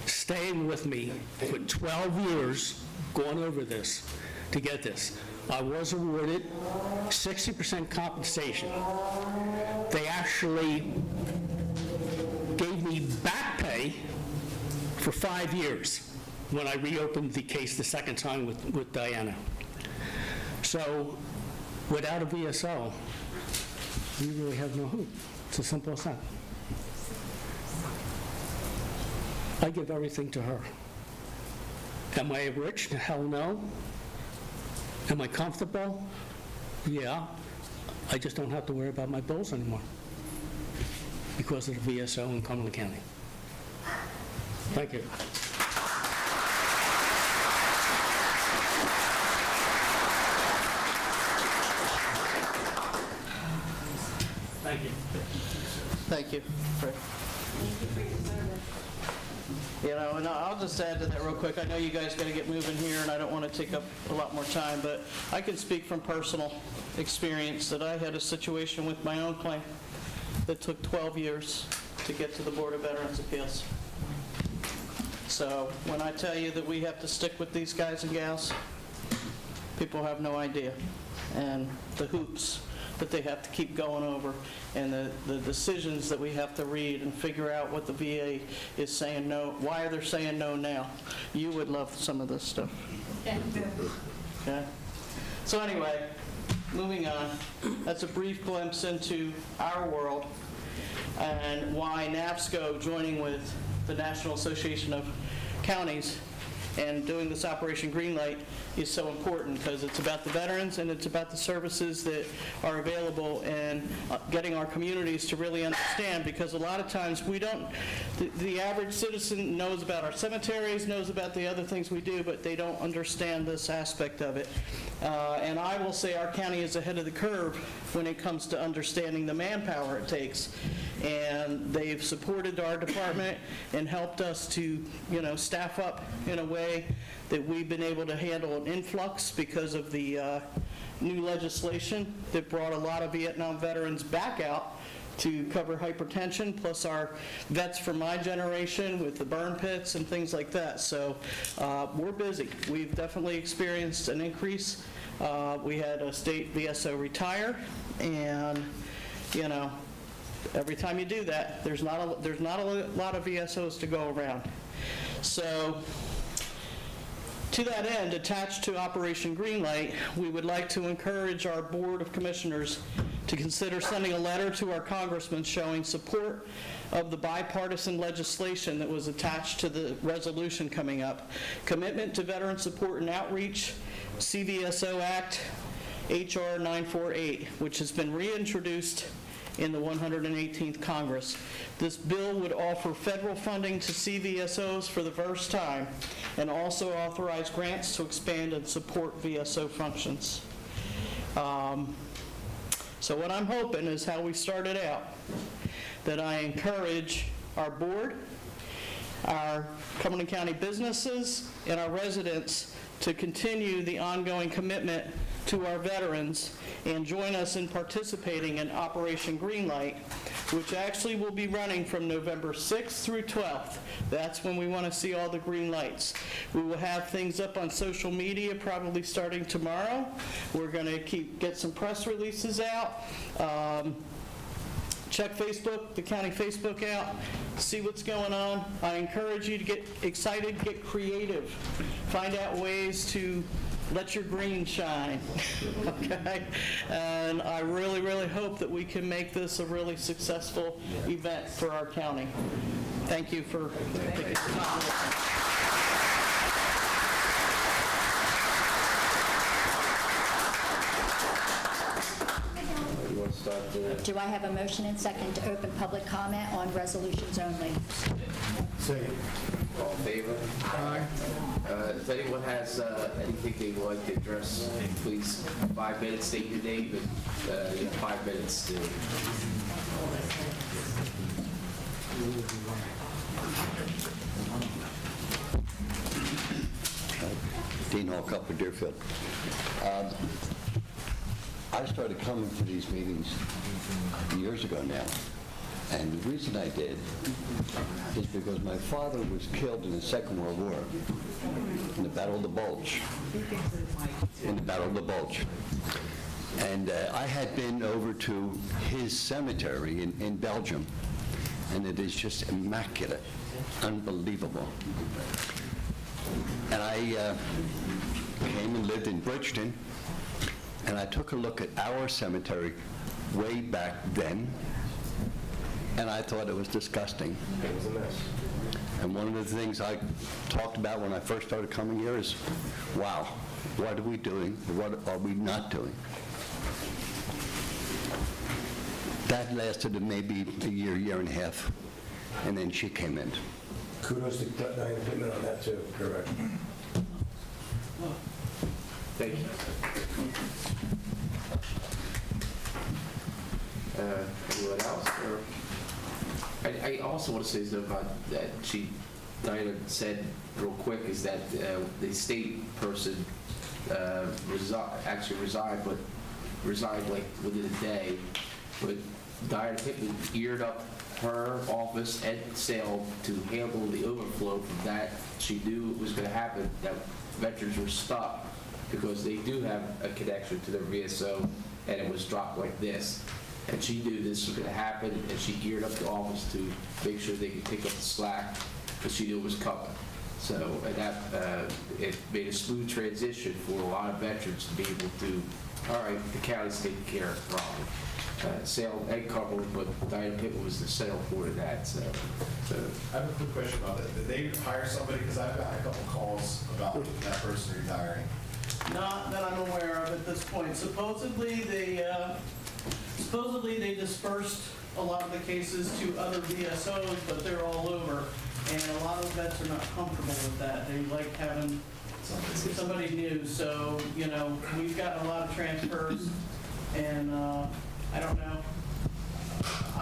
staying with me for 12 years, going over this to get this. I was awarded 60% compensation. They actually gave me back pay for 5 years when I reopened the case the second time with Diana. So without a VSO, we really have no hope. It's as simple as that. I give everything to her. Am I rich? Hell no. Am I comfortable? Yeah. I just don't have to worry about my bills anymore because of the VSO in Cumberland County. Thank you. Thank you. Thank you, Fred. You know, and I'll just add to that real quick. I know you guys got to get moving here, and I don't want to take up a lot more time, but I can speak from personal experience that I had a situation with my own claim that took 12 years to get to the Board of Veterans Appeals. So when I tell you that we have to stick with these guys and gals, people have no idea. And the hoops that they have to keep going over, and the decisions that we have to read and figure out what the VA is saying no, why they're saying no now. You would love some of this stuff. Okay? So anyway, moving on. That's a brief glimpse into our world and why NAPSCO, joining with the National Association of Counties and doing this Operation Greenlight, is so important, because it's about the veterans and it's about the services that are available and getting our communities to really understand, because a lot of times we don't, the average citizen knows about our cemeteries, knows about the other things we do, but they don't understand this aspect of it. And I will say our county is ahead of the curve when it comes to understanding the manpower it takes. and they've supported our department and helped us to, staff up in a way that we've been able to handle an influx because of the new legislation that brought a lot of Vietnam veterans back out to cover hypertension, plus our vets from my generation with the burn pits and things like that. So we're busy. We've definitely experienced an increase. We had a state VSO retire, and every time you do that, there's not a lot of VSOs to go around. So to that end, attached to Operation Greenlight, we would like to encourage our Board of Commissioners to consider sending a letter to our congressman showing support of the bipartisan legislation that was attached to the resolution coming up. Commitment to Veteran Support and Outreach, CVSO Act, HR 948, which has been reintroduced in the 118th Congress. This bill would offer federal funding to CVSOs for the first time and also authorize grants to expand and support VSO functions. So what I'm hoping is how we started out, that I encourage our board, our Cumberland County businesses, and our residents to continue the ongoing commitment to our veterans and join us in participating in Operation Greenlight, which actually will be running from November 6th through 12th. That's when we want to see all the green lights. We will have things up on social media probably starting tomorrow. We're going to get some press releases out. Check Facebook, the county Facebook out, see what's going on. I encourage you to get excited, get creative, find out ways to let your green shine, okay? And I really, really hope that we can make this a really successful event for our county. Thank you for taking the time. Do I have a motion and second to open public comment on resolutions only? Second. All in favor? Aye. If anyone has anything they would like to address, please, 5 minutes, state your name, and you have 5 minutes to... Dean Hall, Upper Deerfield. I started coming to these meetings years ago now, and the reason I did is because my father was killed in the Second World War in the Battle of the Bulge. And I had been over to his cemetery in Belgium, and it is just immaculate, unbelievable. And I came and lived in Bridgeton, and I took a look at our cemetery way back then, and I thought it was disgusting. It was a mess. And one of the things I talked about when I first started coming here is, wow, what are we doing? What are we not doing? That lasted maybe a year and a half, and then she came in. Kudos to Diane Pittman on that too, correct. Thank you. Anyone else? Or I also want to say something about that Diana said real quick, is that the state person actually resigned like within a day. But Diana Pittman geared up her office and sale to handle the overflow from that. She knew it was going to happen, that veterans were stuck because they do have a connection to their VSO, and it was dropped like this. And she knew this was going to happen, and she geared up the office to make sure they could pick up the slack, because she knew it was coming. So, and that it made a smooth transition for a lot of veterans to be able to, all right, the county's taking care of the problem. Sale and Cumberland, but Diana Pittman was the sale for that. So. I have a quick question about that. Did they hire somebody? Because I've got a couple calls about that person retiring. Not that I'm aware of at this point. Supposedly they dispersed a lot of the cases to other VSOs, but they're all over. And a lot of vets are not comfortable with that. They like having somebody new. So, we've got a lot of transfers, and I don't know.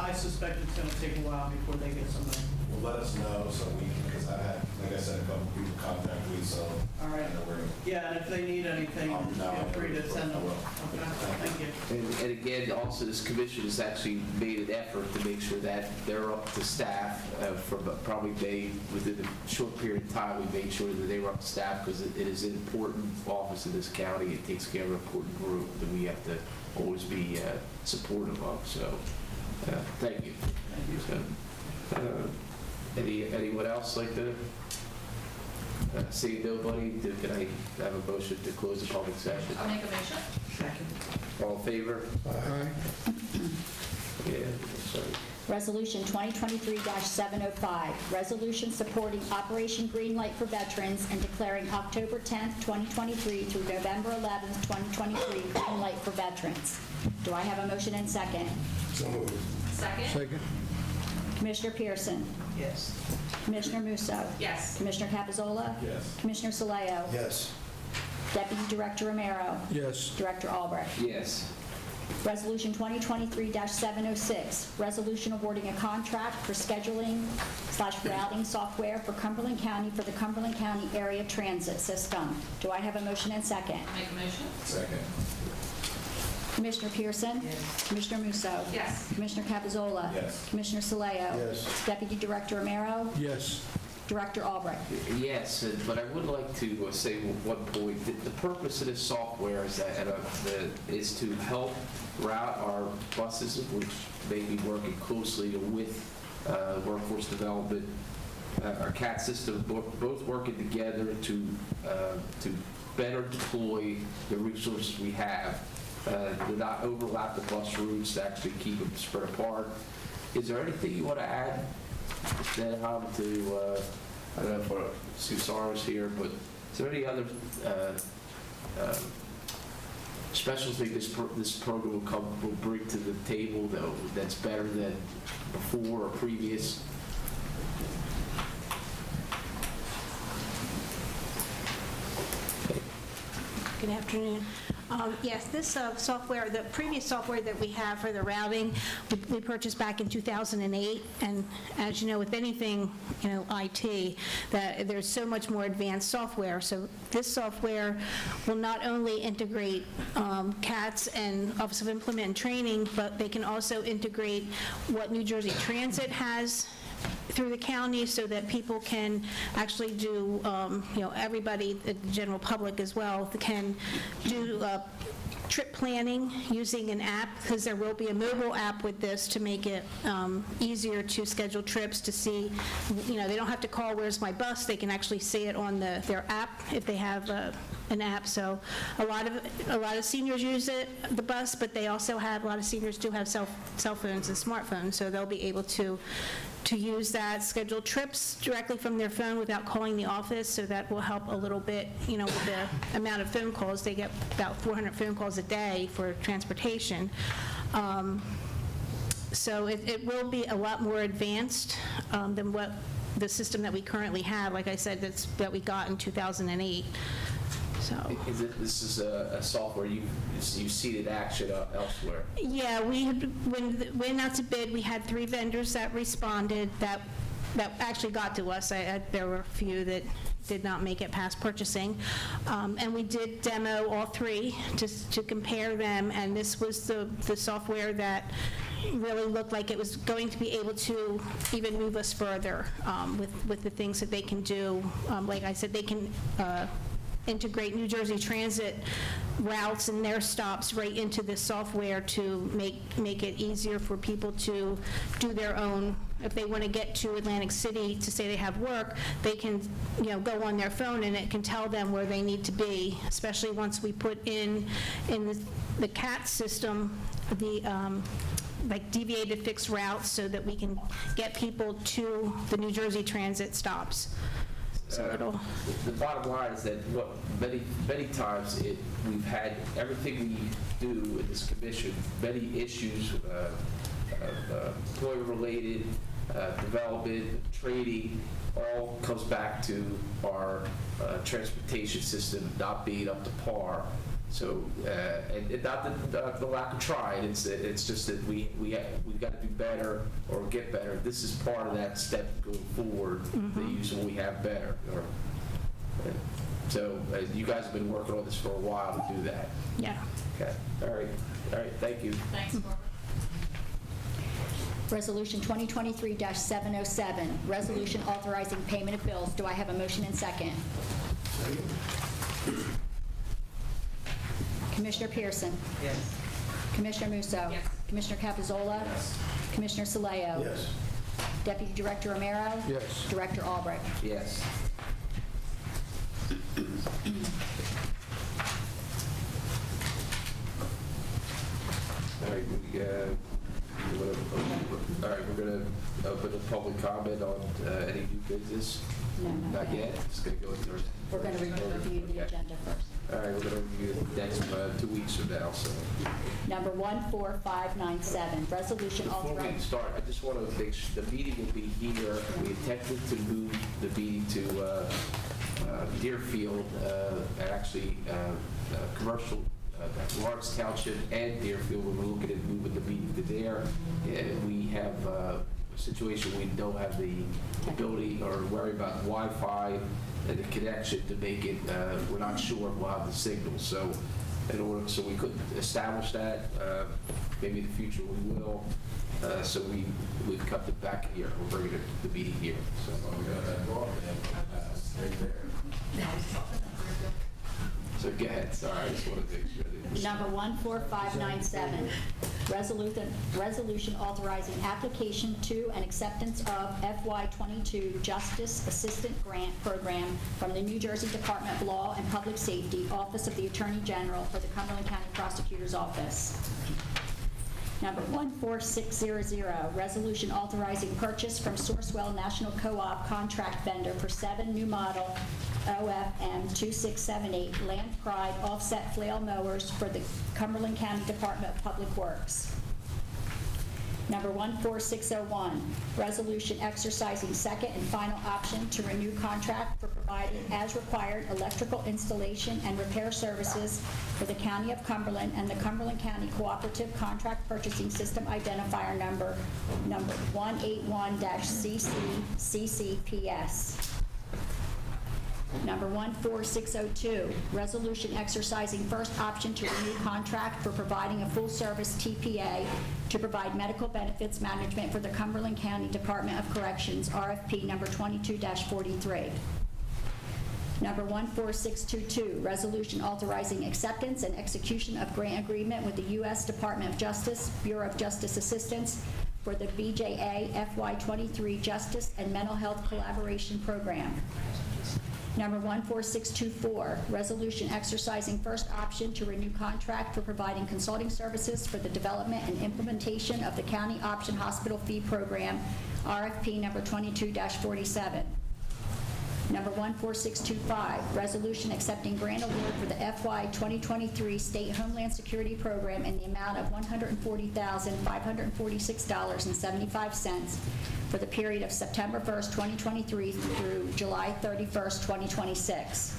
I suspect it's going to take a while before they get somebody. Well, let us know so we can, because I've had, like I said, a couple people contact me, so. All right. I know where to- Yeah, and if they need anything, No, feel free to send them. I will. Okay, thank you. And again, also this commission has actually made an effort to make sure that they're up to staff for probably within a short period of time, we made sure that they were up to staff because it is an important office in this county. It takes care of an important group that we have to always be supportive of. So, thank you. Thank you. So, anyone else like to? Seeing nobody, can I have a motion to close the public session? I'll make a motion. All in favor? Yeah, sorry. Resolution 2023-705, resolution supporting Operation Greenlight for Veterans and declaring October 10th, 2023 through November 11th, 2023 Greenlight for Veterans. Do I have a motion and second? So moved. Second? Second. Commissioner Pearson? Yes. Commissioner Musso? Yes. Commissioner Capizola? Yes. Commissioner Saleo? Yes. Deputy Director Romero? Yes. Director Albrecht? Yes. Resolution 2023-706, resolution awarding a contract for scheduling/routing software for Cumberland County for the Cumberland County Area Transit System. Do I have a motion and second? Make a motion. Second. Commissioner Pearson? Yes. Commissioner Musso? Yes. Commissioner Capizola? Yes. Commissioner Saleo? Yes. Deputy Director Romero? Yes. Director Albrecht? Yes, but I would like to say at one point that the purpose of this software is is to help route our buses, which may be working closely with workforce development, our CAT system, both working together to better deploy the resources we have, to not overlap the bus routes, to actually keep them spread apart. Is there anything you want to add? Then I don't know if Susaro's here, but is there any other special thing this program will bring to the table that's better than before or previous? Good afternoon. Yes, this software, the previous software that we have for the routing, we purchased back in 2008, and as you know, with anything, IT, that there's so much more advanced software. So this software will not only integrate CATS and Office of Implement and Training, but they can also integrate what New Jersey Transit has through the county, so that people can actually do, everybody, the general public as well, can do trip planning using an app, because there will be a mobile app with this to make it easier to schedule trips, to see, they don't have to call, where's my bus? They can actually see it on their app if they have an app. So a lot of seniors use the bus, but they also have, a lot of seniors do have cell phones and smartphones, so they'll be able to use that, schedule trips directly from their phone without calling the office, so that will help a little bit, with the amount of phone calls. They get about 400 phone calls a day for transportation. So it will be a lot more advanced than what the system that we currently have, like I said, that we got in 2008. So. This is a software you've seen in action elsewhere? Yeah, when went out to bid, we had 3 vendors that responded that actually got to us. There were a few that did not make it past purchasing. And we did demo all 3 to compare them, and this was the software that really looked like it was going to be able to even move us further with the things that they can do. Like I said, they can integrate New Jersey Transit routes and their stops right into this software to make it easier for people to do their own. If they want to get to Atlantic City to say they have work, they can go on their phone and it can tell them where they need to be, especially once we put in the CAT system, the like deviated fixed routes, so that we can get people to the New Jersey Transit stops. So the bottom line is that many times we've had everything we do in this commission, many issues, employee-related, development, trading, all comes back to our transportation system not being up to par. So, and not the lack of trying, it's just that we've got to do better or get better. This is part of that step going forward, the use when we have better. So you guys have been working on this for a while to do that. Yeah. Okay, all right, thank you. Thanks, Barbara. Resolution 2023-707, resolution authorizing payment of bills. Do I have a motion and second? Commissioner Pearson? Yes. Commissioner Musso? Yes. Commissioner Capizola? Yes. Commissioner Saleo? Yes. Deputy Director Romero? Yes. Director Albrecht? Yes. All right, we're going to open a public comment on any new business. No, Not yet. Just going to go into. We're going to review the agenda first. All right, we're going to review it next 2 weeks from now. So Number 14597, resolution before we authorizing. start, I just want to make sure the meeting will be here. We intended to move the meeting to Deerfield, actually commercial. Lawrence Township and Deerfield, when we're looking at moving the meeting to there. We have a situation we don't have the ability or worry about Wi-Fi and the connection to make it, we're not sure we'll have the signal. So so we couldn't establish that. Maybe in the future we will. So we've cut it back here. We're bringing the meeting here. So we got that right there. So go ahead, sorry, I just wanted to make sure. Number 14597, resolution authorizing application to and acceptance of FY22 Justice Assistant Grant Program from the New Jersey Department of Law and Public Safety, Office of the Attorney General for the Cumberland County Prosecutor's Office. Number 14600, resolution authorizing purchase from Sourcewell National Co-op contract vendor for 7 new model OFM 2678 Land Pride offset flail mowers for the Cumberland County Department of Public Works. Number 14601, resolution exercising second and final option to renew contract for providing as required electrical installation and repair services for the County of Cumberland and the Cumberland County Cooperative Contract Purchasing System identifier number 181-CCCCPS. Number 14602, resolution exercising first option to renew contract for providing a full-service TPA to provide medical benefits management for the Cumberland County Department of Corrections, RFP number 22-43. Number 14622, resolution authorizing acceptance and execution of grant agreement with the U.S. Department of Justice, Bureau of Justice Assistance for the BJA FY23 Justice and Mental Health Collaboration Program. Number 14624, resolution exercising first option to renew contract for providing consulting services for the development and implementation of the County Option Hospital Fee Program, RFP number 22-47. Number 14625, resolution accepting grant award for the FY 2023 State Homeland Security Program in the amount of $140,546.75 for the period of September 1st, 2023 through July 31st, 2026.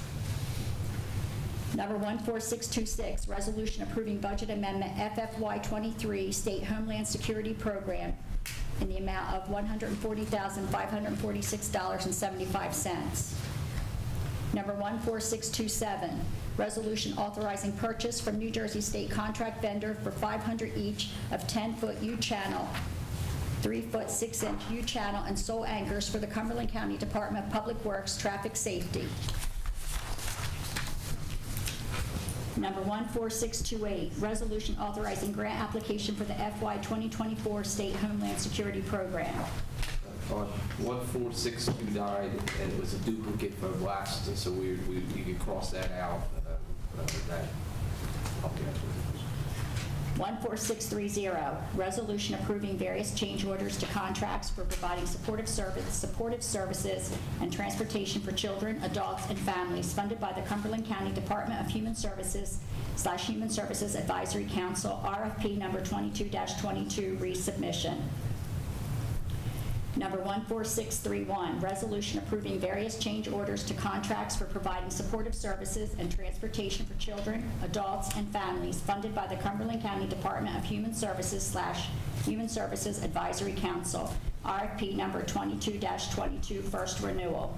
Number 14626, resolution approving budget amendment FFY 23 State Homeland Security Program in the amount of $140,546.75. Number 14627, resolution authorizing purchase from New Jersey State contract vendor for 500 each of 10-foot U-channel, 3-foot 6-inch U-channel and sole anchors for the Cumberland County Department of Public Works Traffic Safety. Number 14628, resolution authorizing grant application for the FY 2024 State Homeland Security Program. On 14629, and it was a duplicate from last, so we can cross that out. That. Okay. 14630, resolution approving various change orders to contracts for providing supportive services and transportation for children, adults, and families funded by the Cumberland County Department of Human Services / Human Services Advisory Council, RFP number 22-22, resubmission. Number 14631, resolution approving various change orders to contracts for providing supportive services and transportation for children, adults, and families funded by the Cumberland County Department of Human Services / Human Services Advisory Council, RFP number 22-22, first renewal.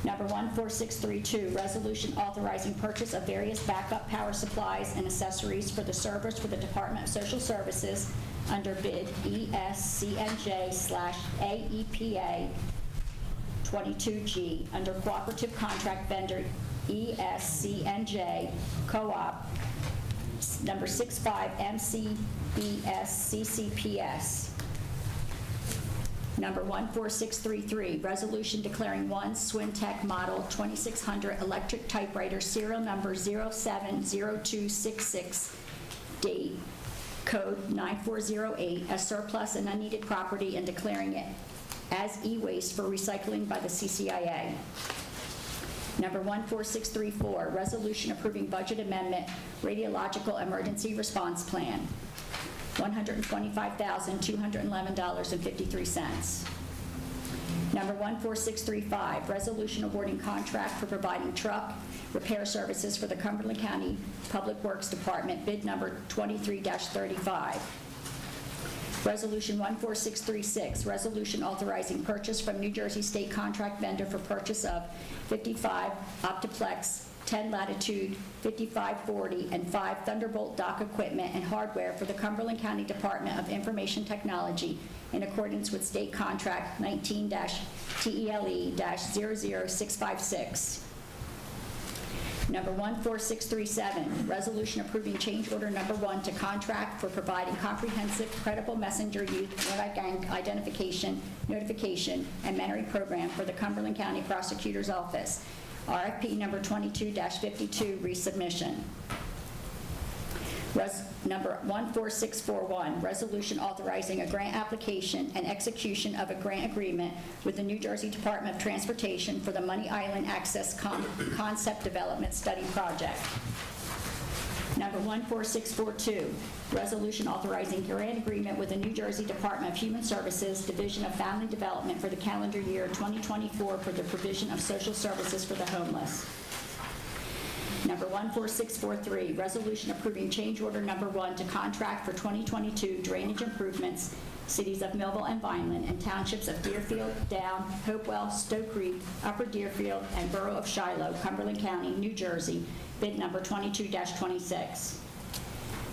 Number 14632, resolution authorizing purchase of various backup power supplies and accessories for the servers for the Department of Social Services under bid ESCNJ/AEPA 22G under cooperative contract vendor ESCNJ Co-op number 65 MCBS-CCPS. Number 14633, resolution declaring one Swintech Model 2600 electric typewriter, serial number 070266, date code 9408, as surplus and unneeded property and declaring it as e-waste for recycling by the CCIA. Number 14634, resolution approving budget amendment, radiological emergency response plan, $125,211.53. Number 14635, resolution awarding contract for providing truck repair services for the Cumberland County Public Works Department, bid number 23-35. Resolution 14636, resolution authorizing purchase from New Jersey State contract vendor for purchase of 55 Optiplex 10 Latitude 5540 and 5 Thunderbolt dock equipment and hardware for the Cumberland County Department of Information Technology in accordance with state contract 19-TELE-00656. Number 14637, resolution approving change order number 1 to contract for providing comprehensive credible messenger youth identification, notification, and mentoring program for the Cumberland County Prosecutor's Office. RFP number 22-52, resubmission. Number 14641, resolution authorizing a grant application and execution of a grant agreement with the New Jersey Department of Transportation for the Money Island Access Concept Development Study Project. Number 14642, resolution authorizing grant agreement with the New Jersey Department of Human Services, Division of Family Development for the calendar year 2024 for the provision of social services for the homeless. Number 14643, resolution approving change order number 1 to contract for 2022 drainage improvements, cities of Millville and Vineland, and townships of Deerfield, Down, Hopewell, Stowe Creek, Upper Deerfield, and Borough of Shiloh, Cumberland County, New Jersey, bid number 22-26.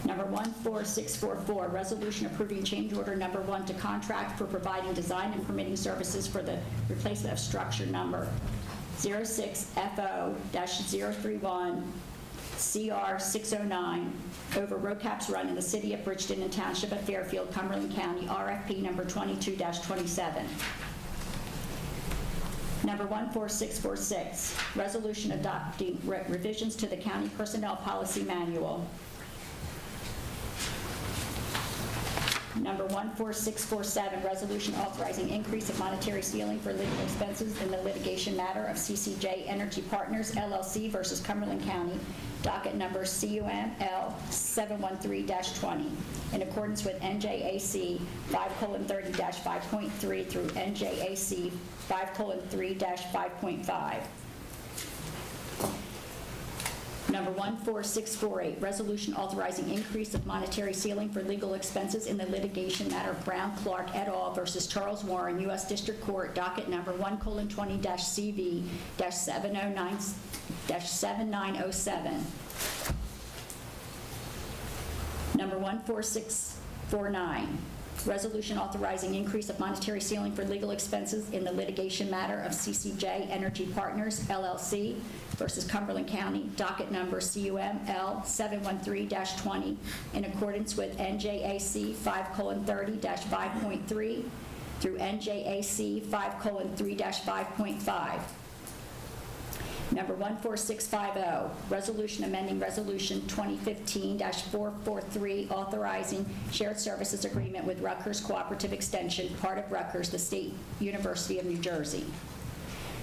Number 14644, resolution approving change order number 1 to contract for providing design and permitting services for the replacement of structure number 06FO-031 CR609 over Roadcaps Run in the city of Bridgeton and Township of Fairfield, Cumberland County, RFP number 22-27. Number 14646, resolution adopting revisions to the county personnel policy manual. Number 14647, resolution authorizing increase of monetary ceiling for legal expenses in the litigation matter of CCJ Energy Partners, LLC versus Cumberland County, docket number CUML 713-20, in accordance with NJAC 5:30-5.3 through NJAC 5:3-5.5. Number 14648, resolution authorizing increase of monetary ceiling for legal expenses in the litigation matter of Brown Clark et al. Versus Charles Warren, U.S. District Court, docket number 1:20-CV-7907. Number 14649, resolution authorizing increase of monetary ceiling for legal expenses in the litigation matter of CCJ Energy Partners, LLC versus Cumberland County, docket number CUML 713-20, in accordance with NJAC 5:30-5.3 through NJAC 5:3-5.5. Number 14650, resolution amending resolution 2015-443, authorizing shared services agreement with Rutgers Cooperative Extension, part of Rutgers, the State University of New Jersey.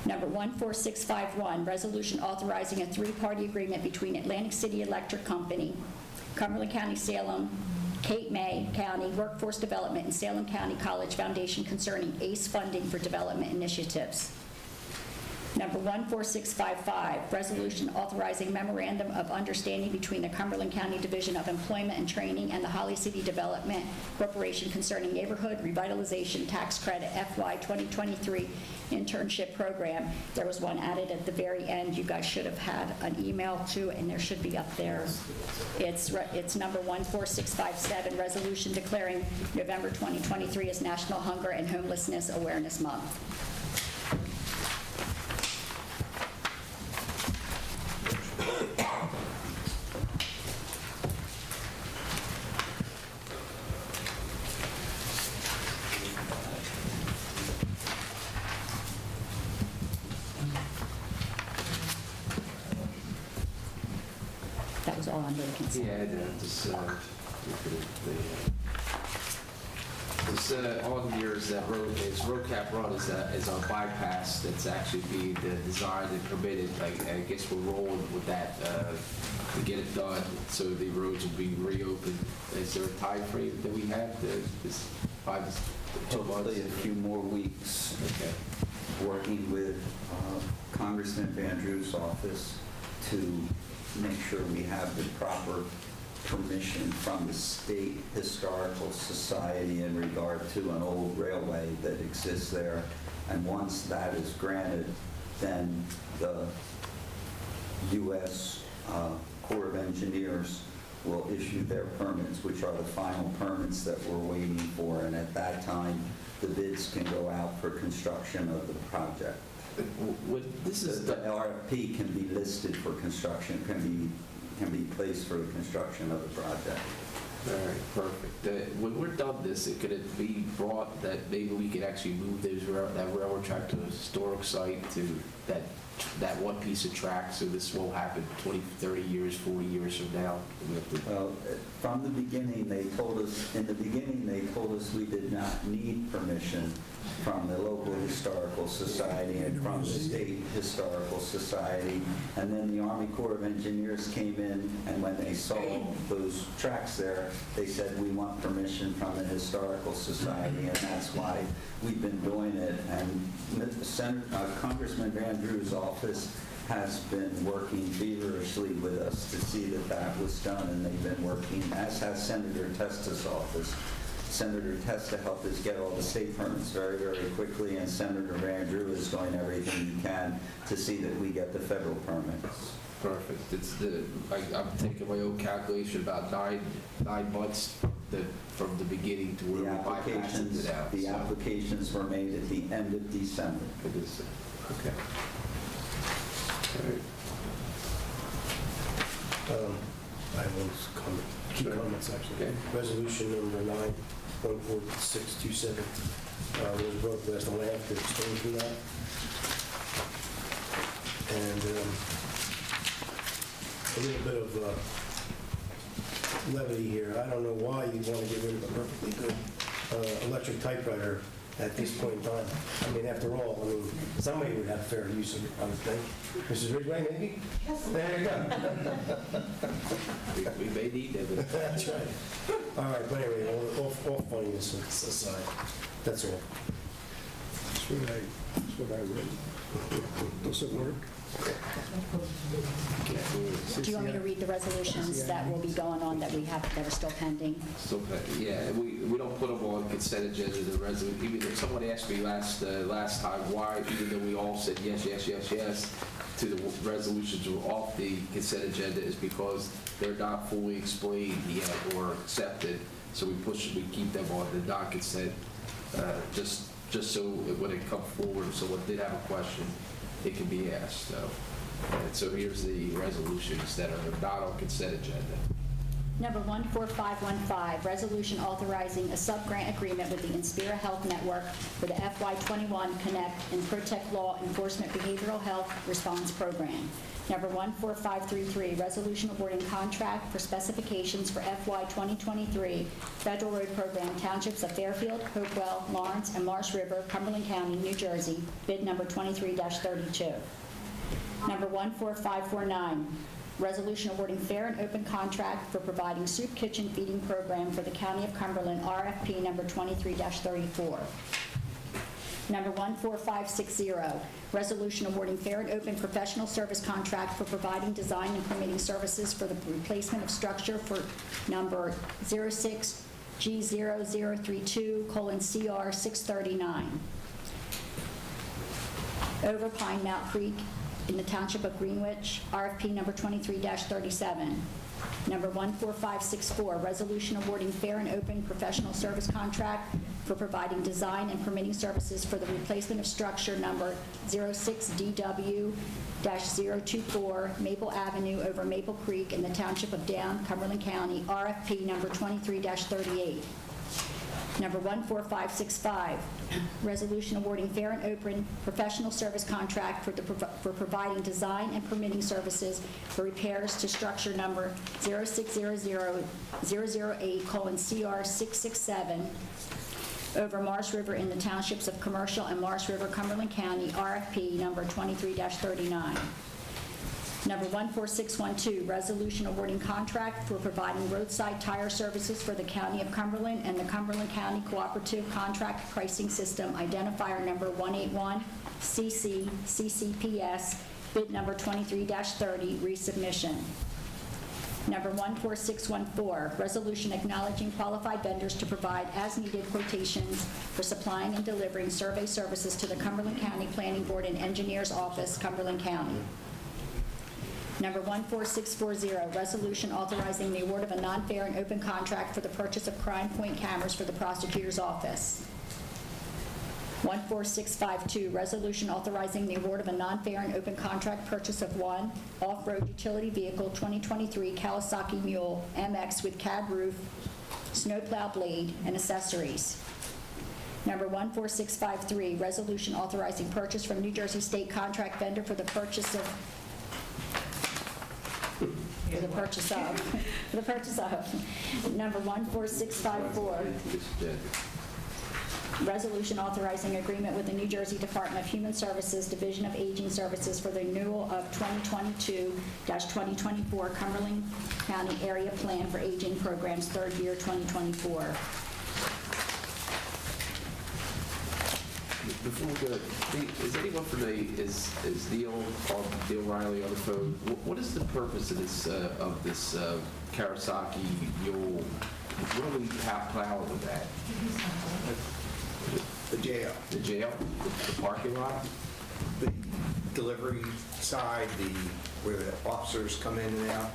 Number 14651, resolution authorizing a 3-party agreement between Atlantic City Electric Company, Cumberland County Salem Cape May County Workforce Development and Salem County College Foundation concerning ACE funding for development initiatives. Number 14655, resolution authorizing memorandum of understanding between the Cumberland County Division of Employment and Training and the Holly City Development Corporation concerning neighborhood revitalization tax credit FY 2023 internship program. There was one added at the very end. You guys should have had an email too, and there should be up there. It's number 14657, resolution declaring November 2023 as National Hunger and Homelessness Awareness Month. That was all under the consent. Yeah, this on here is that road cap run is our bypass that's actually being designed and permitted. I guess we're rolling with that to get it done, so the roads will be reopened. Is there a time frame that we have? This 5 to 2 months? Hopefully a few more weeks. Okay. Working with Congressman Van Drew's office to make sure we have the proper permission from the State Historical Society in regard to an old railway that exists there. And once that is granted, then the U.S. Corps of Engineers will issue their permits, which are the final permits that we're waiting for. And at that time, the bids can go out for construction of the project. The RFP can be listed for construction, can be placed for the construction of the project. All right, perfect. When we're done this, could it be brought that maybe we could actually move that railroad track to a historic site, to that one piece of track, so this won't happen 20, 30 years, 40 years from now? Well, from the beginning, they told us we did not need permission from the local historical society and from the state historical society. And then the Army Corps of Engineers came in, and when they saw those tracks there, they said, we want permission from the historical society, and that's why we've been doing it. And Congressman Van Drew's office has been working feverishly with us to see that that was done, and they've been working, as has Senator Testa's office. Senator Testa helped us get all the state permits very, very quickly, and Senator Van Drew is doing everything he can to see that we get the federal permits. Perfect. I'm taking my own calculation, about nine months from the beginning to where we bypassed it out. The applications were made at the end of December. Okay. I have one comment, two comments actually. Okay. Resolution number 9.4627 was brought last time. I have to abstain from that. And a little bit of levity here. I don't know why you'd want to get rid of a perfectly good electric typewriter at this point in time. I mean, after all, somebody would have fair use of it, I would think. Mrs. Ridgway, maybe? Yes. There you go. we may need them. That's right. All right, but anyway, all funniness aside, that's all. That's what I read. Does it work? Do you want me to read the resolutions that will be going on that we have, that are still pending? Yeah, we don't put them on consent agenda, the resolution. Even if someone asked me last time why, even though we all said yes to the resolutions were off the consent agenda, is because they're not fully explained yet or accepted. So we keep them on the non-consent, just so when it comes forward, if someone did have a question, it can be asked. So here's the resolutions that are not on consent agenda. Number 14515, resolution authorizing a sub-grant agreement with the Inspira Health Network for the FY21 Connect and Protect Law Enforcement Behavioral Health Response Program. Number 14533, resolution awarding contract for specifications for FY 2023 Federal Road Program Townships of Fairfield, Hopewell, Lawrence, and Marsh River, Cumberland County, New Jersey, bid number 23-32. Number 14549, Resolution awarding fair and open contract for providing soup kitchen feeding program for the County of Cumberland, RFP number 23-34. Number 14560, resolution awarding fair and open professional service contract for providing design and permitting services for the replacement of structure for number 06G0032:CR 639. Over Pine Mount Creek in the Township of Greenwich, RFP number 23-37. Number 14564, resolution awarding fair and open professional service contract for providing design and permitting services for the replacement of structure number 06DW-024 Maple Avenue over Maple Creek in the Township of Down, Cumberland County, RFP number 23-38. Number 14565, resolution awarding fair and open professional service contract for providing design and permitting services for repairs to structure number 0600-008:CR 667 over Marsh River in the townships of Commercial and Marsh River, Cumberland County, RFP number 23-39. Number 14612, resolution awarding contract for providing roadside tire services for the County of Cumberland and the Cumberland County Cooperative Contract Pricing System, identifier number 181CC-CCPS, bid number 23-30, resubmission. Number 14614, resolution acknowledging qualified vendors to provide as-needed quotations for supplying and delivering survey services to the Cumberland County Planning Board and Engineers Office, Cumberland County. Number 14640, resolution authorizing the award of a non-fair and open contract for the purchase of Crime Point cameras for the prosecutor's office. 14652, resolution authorizing the award of a non-fair and open contract purchase of one off-road utility vehicle 2023 Kawasaki Mule MX with cab roof, snowplow blade, and accessories. Number 14653, resolution authorizing purchase from New Jersey State contract vendor for the purchase of Number 14654, resolution authorizing agreement with the New Jersey Department of Human Services, Division of Aging Services for the renewal of 2022-2024 Cumberland County Area Plan for Aging Programs, third year 2024. Before we go, is anyone from is Neil Riley on the phone? What is the purpose of this Kawasaki Mule? What do we plow with that? The jail. The jail? The parking lot? The delivery side, where the officers come in and out.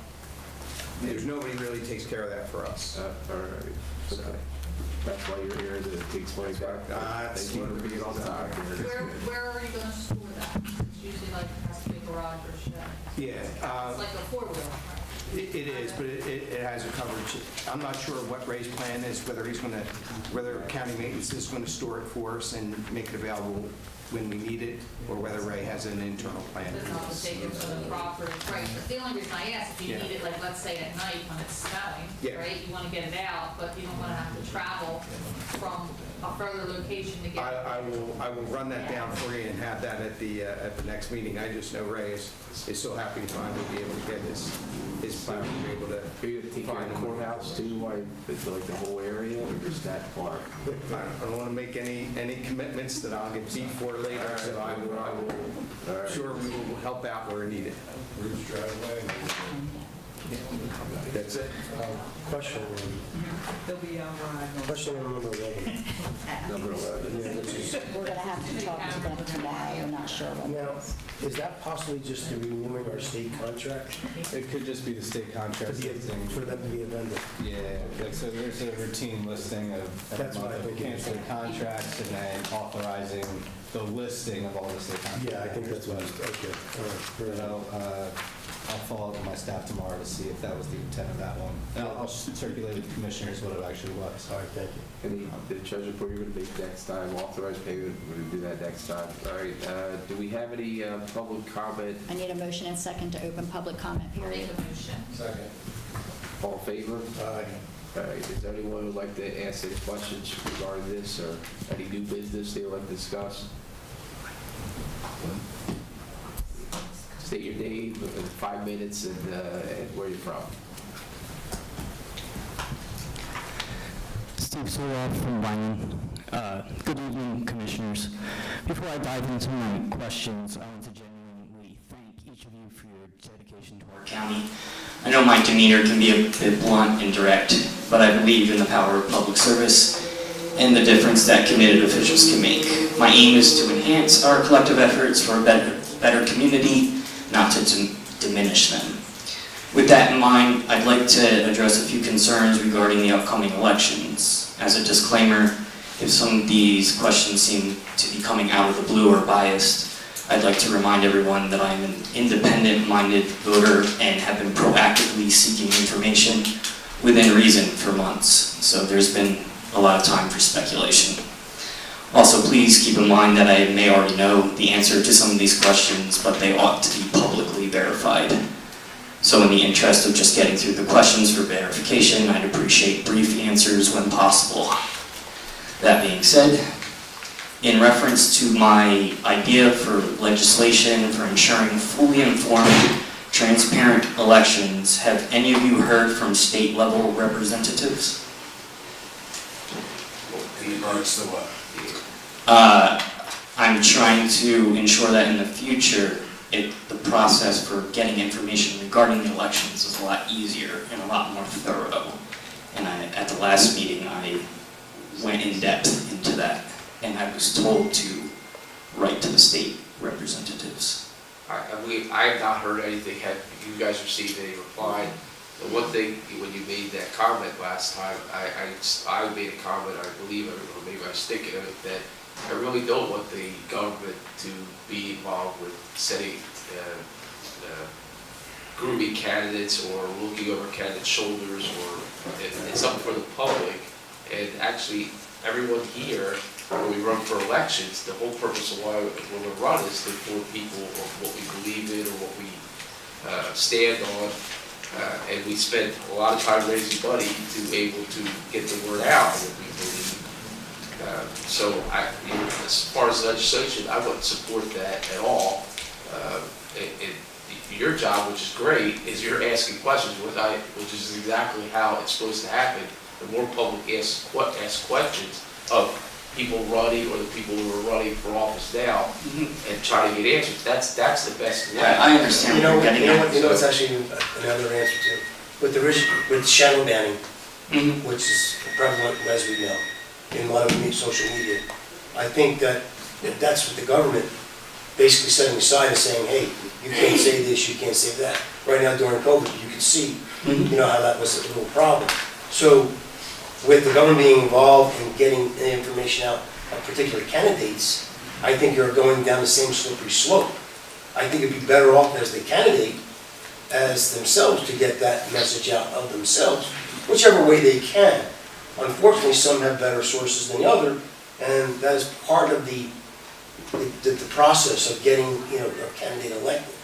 There's nobody really takes care of that for us. All right. So. That's why you're here, to explain that. That's what it'll be all the time. Where are you going to store that? It's usually like, it has to be a garage or shed. Yeah. It's like a four-wheel. It is, but it has a coverage. I'm not sure what Ray's plan is, whether county maintenance is going to store it for us and make it available when we need it, or whether Ray has an internal plan. Doesn't have to take it to the property, right? But the only reason I ask, if you need it, like, let's say at night when it's snowing, right? You want to get it out, but you don't want to have to travel from a further location to get it. I will run that down for you and have that at the next meeting. I just know Ray is so happy to finally be able to get his plan, to be able to. Are you going to take care of the courthouse too, like the whole area, or just that part? I don't want to make any commitments that I'll get beat for later, so I will sure we will help out where needed. Bruce driveway. That's it. Question on number 11. Number 11. Yeah, this is- We're going to have to talk to them tomorrow, we're not sure when. Now, is that possibly just the renewing our state contract? It could just be the state contract. For them to be a vendor? Yeah, like, so there's a routine listing of That's what I think. canceled contracts and then authorizing the listing of all the state contracts. Yeah, I think that's what I was, okay. All right. I'll follow up with my staff tomorrow to see if that was the intent of that one. And I'll circulate with the commissioners what it actually was. All right, thank you. The treasurer report you're going to make next time, authorized payment, we're going to do that next time. All right, do we have any public comment? I need a motion and second to open public comment period. Make a motion. Second. All in favor? Aye. All right, is there anyone who would like to ask any questions regarding this, or any new business they would like to discuss? State your name in 5 minutes and where you're from. Steve Sewell from Wyman. Good evening, Commissioners. Before I dive into my questions, I want to genuinely thank each of you for your dedication to our county. I know my demeanor can be a bit blunt and direct, but I believe in the power of public service and the difference that committed officials can make. My aim is to enhance our collective efforts for a better community, not to diminish them. With that in mind, I'd like to address a few concerns regarding the upcoming elections. As a disclaimer, if some of these questions seem to be coming out of the blue or biased, I'd like to remind everyone that I'm an independent-minded voter and have been proactively seeking information within reason for months, so there's been a lot of time for speculation. Also, please keep in mind that I may already know the answer to some of these questions, but they ought to be publicly verified. So in the interest of just getting through the questions for verification, I'd appreciate brief answers when possible. That being said, in reference to my idea for legislation for ensuring fully informed, transparent elections, have any of you heard from state level representatives? In regards to what? I'm trying to ensure that in the future, the process for getting information regarding the elections is a lot easier and a lot more thorough. And at the last meeting, I went in depth into that, and I was told to write to the state representatives. I have not heard anything. Have you guys received any reply? The one thing, when you made that comment last time, I made a comment, I believe, or maybe I was thinking of it, that I really don't want the government to be involved with setting, grooming candidates or looking over candidates' shoulders, or it's up for the public. And actually, everyone here, when we run for elections, the whole purpose of why we run is to inform people of what we believe in or what we stand on. And we spend a lot of time raising money to be able to get the word out of what we believe. So as far as legislation, I wouldn't support that at all. Your job, which is great, is you're asking questions, which is exactly how it's supposed to happen. The more public asks questions of people running or the people who are running for office now and try to get answers, that's the best way. I understand what you're getting at. You know what's actually another answer to? With shadow banning, which is prevalent, as we know, in a lot of social media, I think that if that's what the government basically setting aside and saying, hey, you can't say this, you can't say that. Right now during COVID, you can see, you know, how that was a little problem. So with the government being involved in getting the information out of particular candidates, I think you're going down the same slippery slope. I think it'd be better off as the candidate as themselves to get that message out of themselves, whichever way they can. Unfortunately, some have better sources than the other, and that is part of the process of getting, you know, a candidate elected.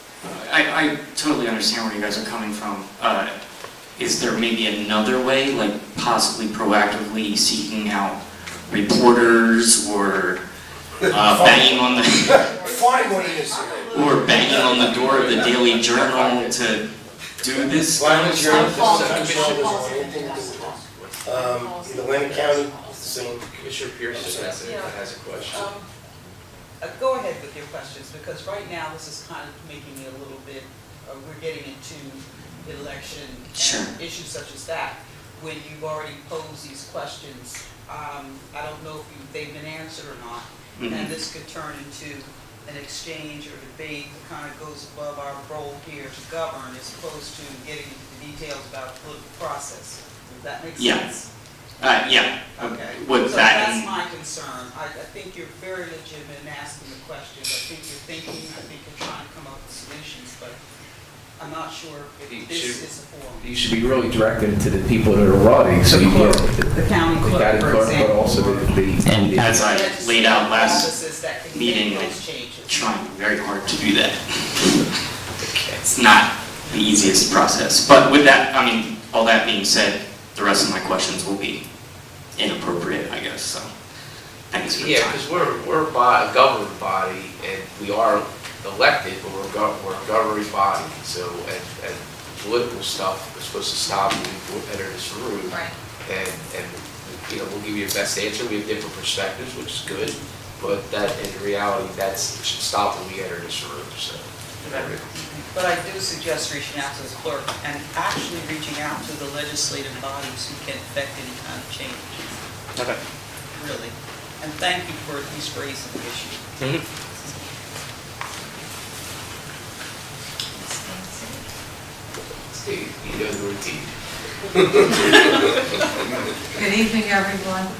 I totally understand where you guys are coming from. Is there maybe another way, like possibly proactively seeking out reporters or banging on the or banging on the door of the Daily Journal to do this? In Atlantic County, it's the same. Commissioner Pearson has a question. Go ahead with your questions, because right now this is kind of making it a little bit, we're getting into election and issues such as that, when you've already posed these questions. I don't know if they've been answered or not, and this could turn into an exchange or debate that kind of goes above our role here to govern, as opposed to getting into the details about the political process. Does that make sense? Yeah. Okay. With So that, that's my concern. I think you're very legitimate in asking the questions. I think you're thinking, I think you're trying to come up with solutions, but I'm not sure if this is the forum. You should be really directed to the people that are running, so you get the county clerk, for but example. also and as I laid out last Offices that can meeting, make I'm those changes. trying very hard to do that. It's not the easiest process. But with that, I mean, all that being said, the rest of my questions will be inappropriate, I guess, so thanks for the time. because we're a government body, and we are elected, but we're a governing body, so, and political stuff is supposed to stop when we enter this room. Right. And, you know, we'll give you the best answer, we have different perspectives, which is good, but that, in reality, it should stop when we enter this room, so. But I do suggest reaching out to the clerk and actually reaching out to the legislative bodies who can affect any kind of change. Okay. Really. And thank you for at least raising the issue. Steve, you know the routine. Good evening, everyone.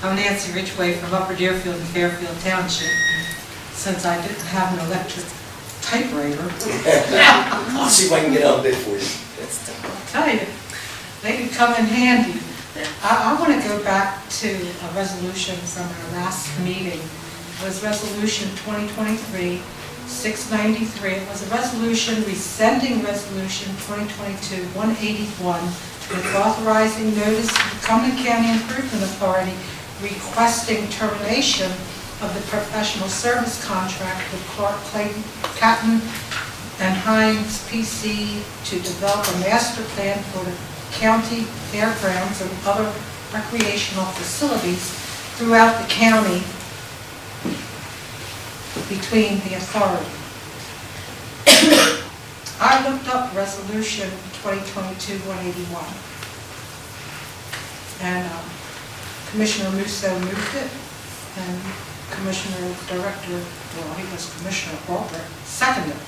I'm Nancy Ridgway from Upper Deerfield and Fairfield Township. Since I didn't have an electric typewriter, I'll see if I can get out a bit for you. I'll tell you, they could come in handy. I want to go back to a resolution from our last meeting. It was Resolution 2023-693. It was a resolution rescinding Resolution 2022-181 with authorizing notice to the Cumberland County Improvement Authority requesting termination of the professional service contract with Clark Clayton, Catton, and Hines PC to develop a master plan for the county fairgrounds and other recreational facilities throughout the county between the authority. I looked up Resolution 2022-181, and Commissioner Musso moved it, and Commissioner Director, well, he was Commissioner Albrecht, seconded it.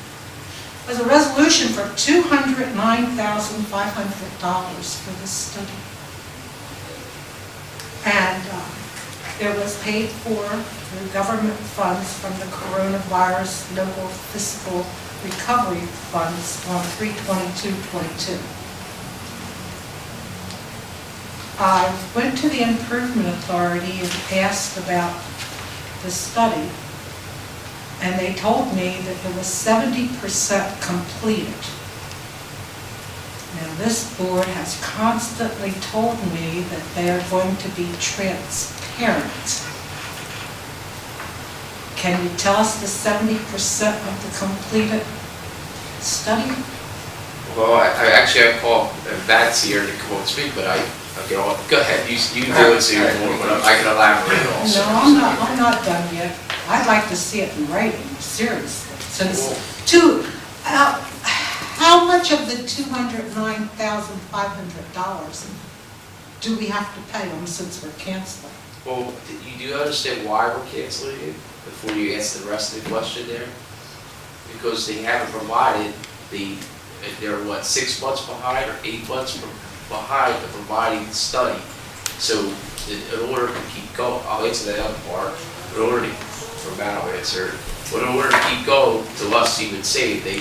It was a resolution for $209,500 for this study. And it was paid for through government funds from the coronavirus local fiscal recovery funds on 3/22/22. I went to the Improvement Authority and asked about the study, and they told me that it was 70% completed. Now, this board has constantly told me that they are going to be transparent. Can you tell us the 70% of the completed study? Well, I call Vats here to come and speak, but go ahead, you do it so you're more, but I can elaborate also. No, I'm not done yet. I'd like to see it in writing, seriously. Since how much of the $209,500 do we have to pay them since we're canceling? Well, you do understand why we're canceling it before you ask the rest of the question there? Because they haven't provided they're what, 6 months behind or 8 months behind the providing the study. So in order to keep going, I'll answer that other part, in order to, for Matt, I'll answer, but in order to keep going, to us even say, they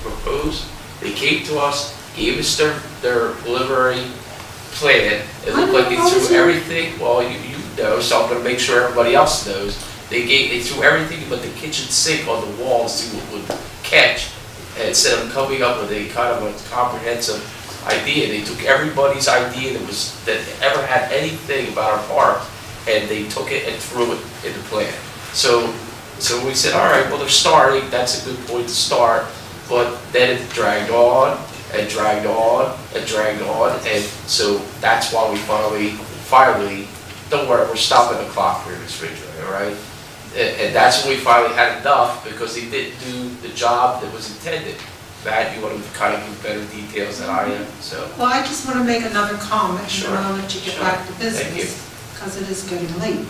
proposed, they came to us, gave us their preliminary plan, it looked like they threw everything, well, you know, so I'm gonna make sure everybody else knows, they threw everything but the kitchen sink on the wall to see what would catch, and instead of coming up with a kind of a comprehensive idea, they took everybody's idea that ever had anything about our park, and they took it and threw it in the plan. So we said, all right, well, they're starting, that's a good point to start, but then it dragged on, and dragged on, and dragged on, and so that's why we finally, don't worry, we're stopping the clock here, Ms. Ridgway, all right? And that's when we finally had enough, because they didn't do the job that was intended. Matt, you want to kind of give better details than I am, so. Well, I just want to make another comment, Sure. and then I'll let you get back to business. Thank you. Because it is getting late.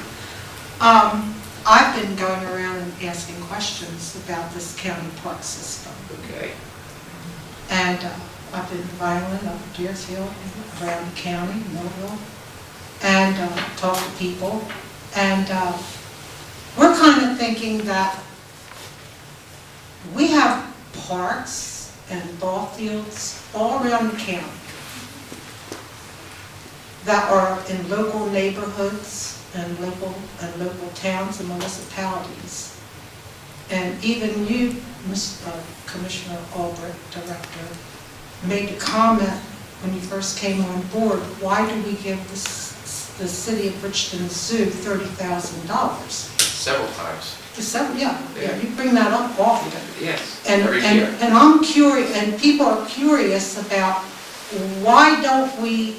I've been going around and asking questions about this county park system. Okay. And I've been violent up Deerfield, around the county, Millville, and talked to people. And we're kind of thinking that we have parks and ball fields all around the county that are in local neighborhoods and local towns and municipalities. And even you, Commissioner Albrecht, Director, made a comment when you first came on board, why do we give the city of Bridgeton Zoo $30,000? Several times. Yeah, you bring that up often. Yes, And, every and, year. and I'm curious, and people are curious about why don't we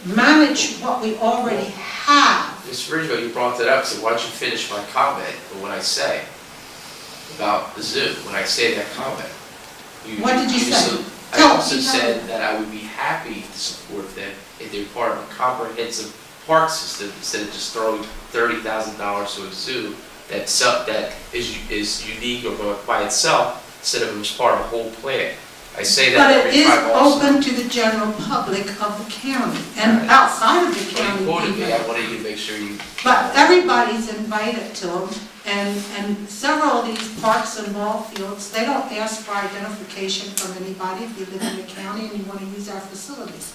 manage what we already have? Ms. Ridgway, you brought that up, so why don't you finish my comment or what I say about the zoo, when I say that comment? What did you say? I Tell also us. said that I would be happy to support them if they're part of a comprehensive park system instead of just throwing $30,000 to a zoo that is unique or by itself instead of it was part of a whole plan. I say that But it every is time also. open to the general public of the county and outside of the When county you quoted me, even. I wanted you to make sure you. But everybody's invited to them, and several of these parks and ball fields, they don't ask for identification from anybody if you live in the county and you want to use our facilities.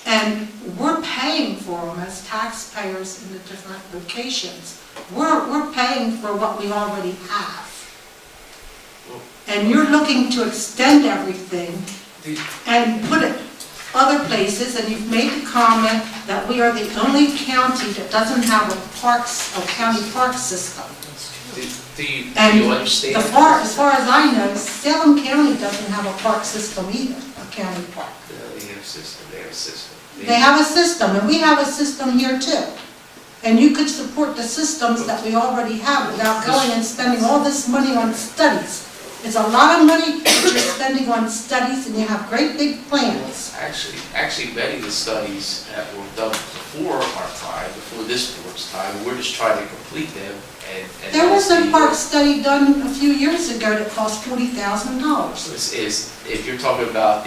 And we're paying for them as taxpayers in the different locations. We're paying for what we already have. And you're looking to extend everything and put it other places, and you've made the comment that we are the only county that doesn't have a county park system. Do you And understand? as far as I know, Salem County doesn't have a park system either, a county park. They have a system, they have a system. They have a system, and we have a system here too. And you could support the systems that we already have without going and spending all this money on studies. It's a lot of money that you're spending on studies, and you have great big plans. Actually, many of the studies that were done before our time, before this board's time, we're just trying to complete them and. There was a park study done a few years ago that cost $40,000. If you're talking about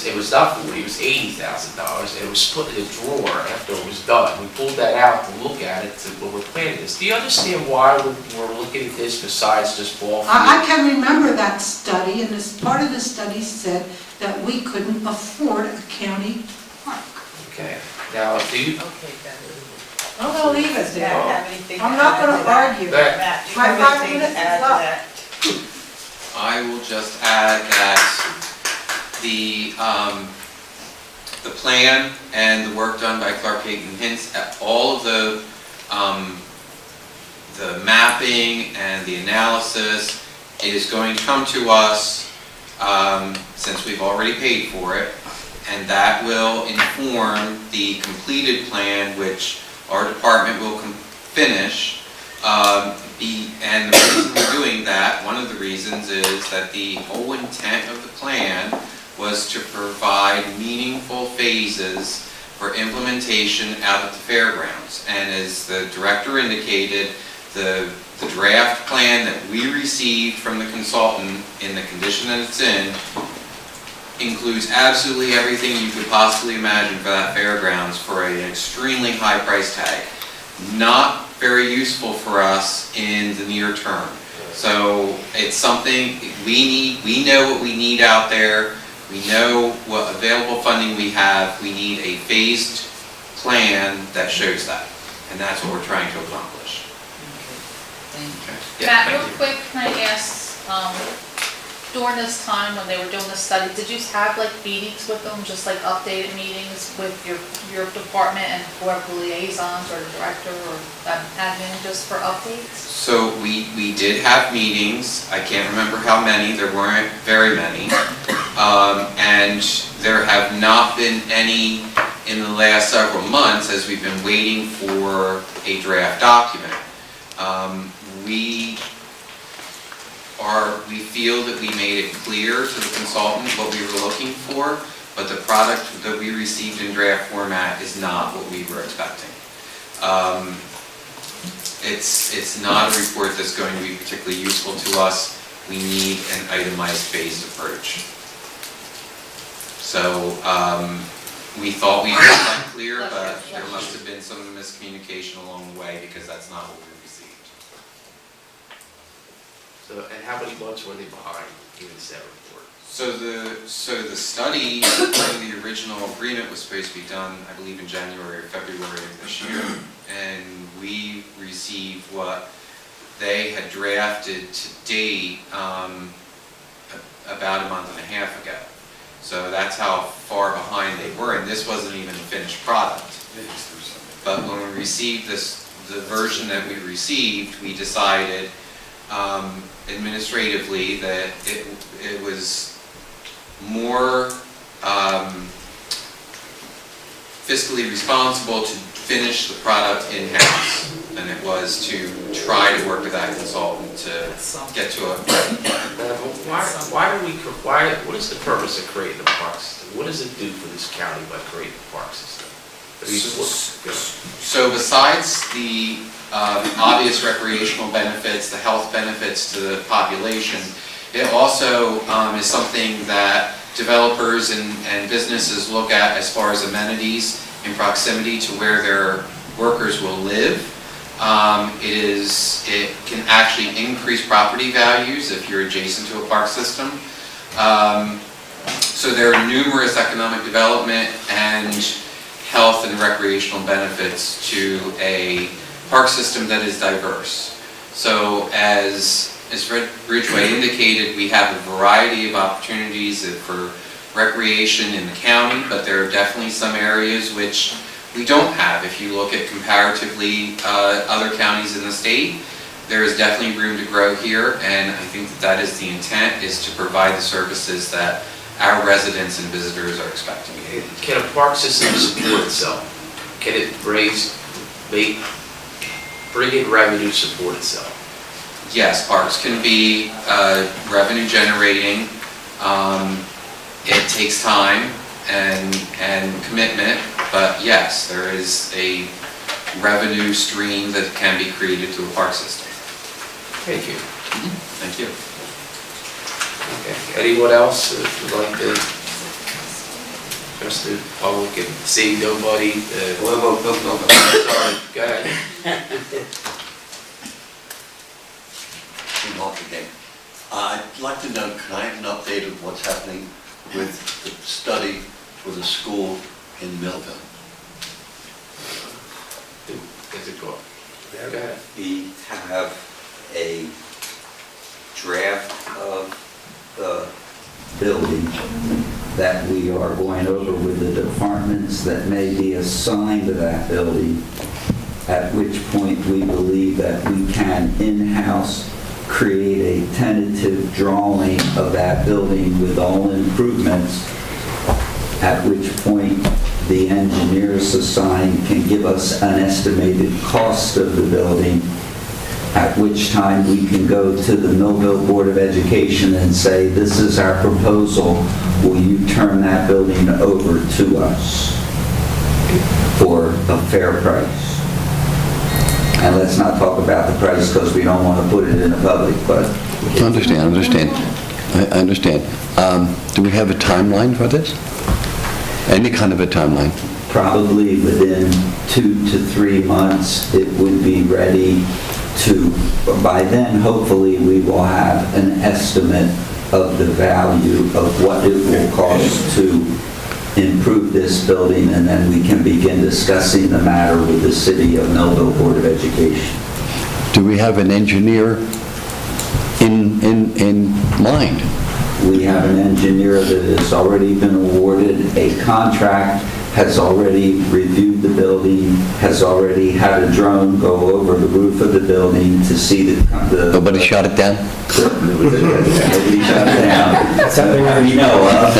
it was not 40, it was $80,000, and it was split in a drawer after it was done. We pulled that out to look at it when we're planning this. Do you understand why we're looking at this besides just ball field? I can remember that study, and this part of the study said that we couldn't afford a county park. Okay, now, do you? I'm gonna leave it there. anything I'm not gonna argue. Matt, do you My have 5 anything minutes to is add to up. that? I will just add that the plan and the work done by Clark Hayden hints at all of the mapping and the analysis is going to come to us since we've already paid for it, and that will inform the completed plan, which our department will finish. And the reason we're doing that, one of the reasons is that the whole intent of the plan was to provide meaningful phases for implementation out at the fairgrounds. And as the director indicated, the draft plan that we received from the consultant in the condition that it's in includes absolutely everything you could possibly imagine for that fairgrounds for an extremely high price tag. Not very useful for us in the near term. So it's something we need. We know what we need out there. We know what available funding we have. We need a phased plan that shows that. And that's what we're trying to accomplish. Yeah, Matt, thank real you. quick, can I ask, during this time when they were doing the study, did you have like meetings with them, just like updated meetings with your department and whoever the liaisons or the director or admin, just for updates? So we did have meetings. I can't remember how many. There weren't very many. And there have not been any in the last several months as we've been waiting for a draft document. We feel that we made it clear to the consultant what we were looking for, but the product that we received in draft format is not what we were expecting. It's not a report that's going to be particularly useful to us. We need an itemized phased approach. So we thought we made that clear, but there must have been some miscommunication along the way because that's not what we received. So, and how many months were they behind giving us that report? So the study, the original agreement was supposed to be done, I believe, in January or February of this year, and we received what they had drafted to date about a month and a half ago. So that's how far behind they were, and this wasn't even a finished product. But when we received the version that we received, we decided administratively that it was more fiscally responsible to finish the product in-house than it was to try to work with that consultant to get to a... What is the purpose of creating a park system? What does it do for this county by creating a park system? So besides the obvious recreational benefits, the health benefits to the population, it also is something that developers and businesses look at as far as amenities in proximity to where their workers will live. It can actually increase property values if you're adjacent to a park system. So there are numerous economic development and health and recreational benefits to a park system that is diverse. So as Ridgeway indicated, we have a variety of opportunities for recreation in the county, but there are definitely some areas which we don't have. If you look at comparatively other counties in the state, there is definitely room to grow here, and I think that is the intent, is to provide the services that our residents and visitors are expecting. Can a park system support itself? Can it bring in revenue to support itself? Yes, parks can be revenue generating. It takes time and commitment, but yes, there is a revenue stream that can be created to a park system. Thank you. Thank you. Okay. Anyone else would like to address the public and see nobody? Sorry, go ahead. I'd like to know, can I have an update of what's happening with the study for the school in Millville? Is it go? Go ahead. We have a draft of the building that we are going over with the departments that may be assigned to that building, at which point we believe that we can in-house create a tentative drawing of that building with all improvements, at which point the engineers assigned can give us an estimated cost of the building, at which time we can go to the Millville Board of Education and say, this is our proposal, will you turn that building over to us for a fair price? And let's not talk about the price because we don't want to put it in the public, but... I understand. Do we have a timeline for this? Any kind of a timeline? Probably within 2 to 3 months, it would be ready to, by then, hopefully, we will have an estimate of the value of what it will cost to improve this building, and then we can begin discussing the matter with the City of Millville Board of Education. Do we have an engineer in mind? We have an engineer that has already been awarded a contract, has already reviewed the building, has already had a drone go over the roof of the building to see the Nobody shot it down? Nobody shot it down. Something we know of.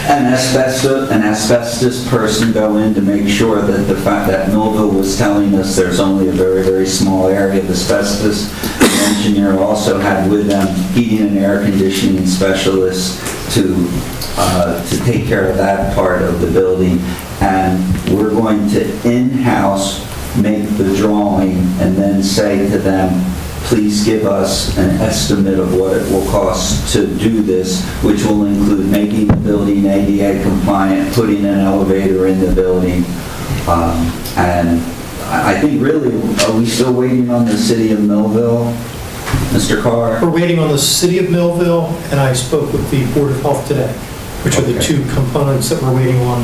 An asbestos person go in to make sure that the fact that Millville was telling us there's only a very, very small area of asbestos. The engineer also had with them heating and air conditioning specialists to take care of that part of the building. And we're going to in-house make the drawing and then say to them, please give us an estimate of what it will cost to do this, which will include making the building ADA compliant, putting an elevator in the building. And I think really, are we still waiting on the City of Millville, Mr. Carr? We're waiting on the City of Millville, and I spoke with the Board of Health today, which are the two components that we're waiting on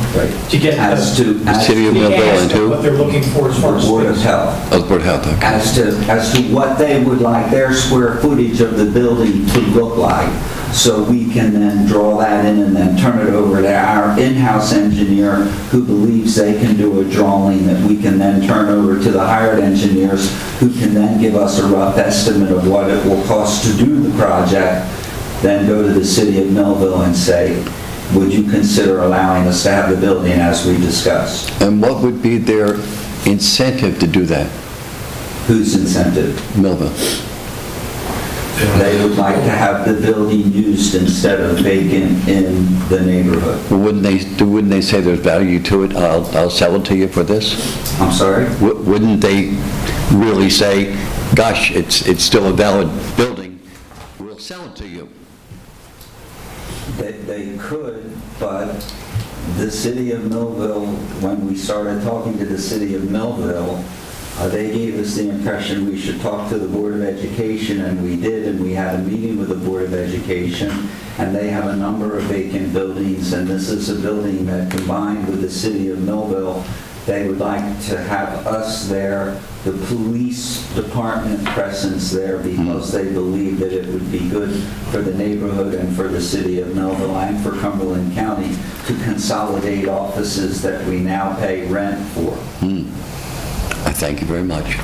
to get As to the City of Millville and who? what they're looking for as far as Board of space. Health. Oh, the Board of Health, okay. As to what they would like their square footage of the building to look like, so we can then draw that in and then turn it over to our in-house engineer who believes they can do a drawing that we can then turn over to the hired engineers who can then give us a rough estimate of what it will cost to do the project, then go to the city of Millville and say, would you consider allowing us to have the building as we discussed? And what would be their incentive to do that? Whose incentive? Millville. They would like to have the building used instead of vacant in the neighborhood. Well, wouldn't they say there's value to it? I'll sell it to you for this? I'm sorry? Wouldn't they really say, gosh, it's still a valid building, we'll sell it to you? They could, but the city of Millville, when we started talking to the city of Millville, they gave us the impression we should talk to the Board of Education, and we did, and we had a meeting with the Board of Education, and they have a number of vacant buildings, and this is a building that, combined with the city of Millville, they would like to have us there, the police department presence there, because they believe that it would be good for the neighborhood and for the city of Millville and for Cumberland County to consolidate offices that we now pay rent for. I thank you very much.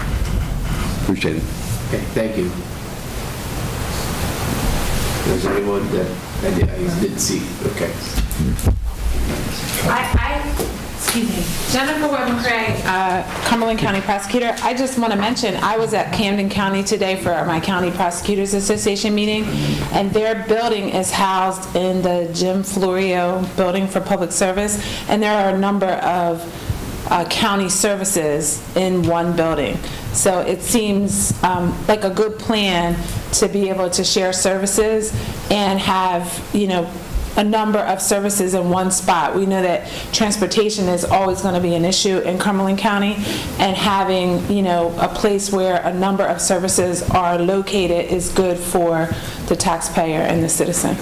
Appreciate it. Okay, thank you. Is there anyone that I didn't see? Okay. Excuse me. Jennifer Webb-McCray, Cumberland County Prosecutor. I just want to mention, I was at Camden County today for my County Prosecutors Association meeting, and their building is housed in the Jim Florio Building for Public Service, and there are a number of county services in one building. So it seems like a good plan to be able to share services and have, a number of services in one spot. We know that transportation is always going to be an issue in Cumberland County, and having, a place where a number of services are located is good for the taxpayer and the citizen.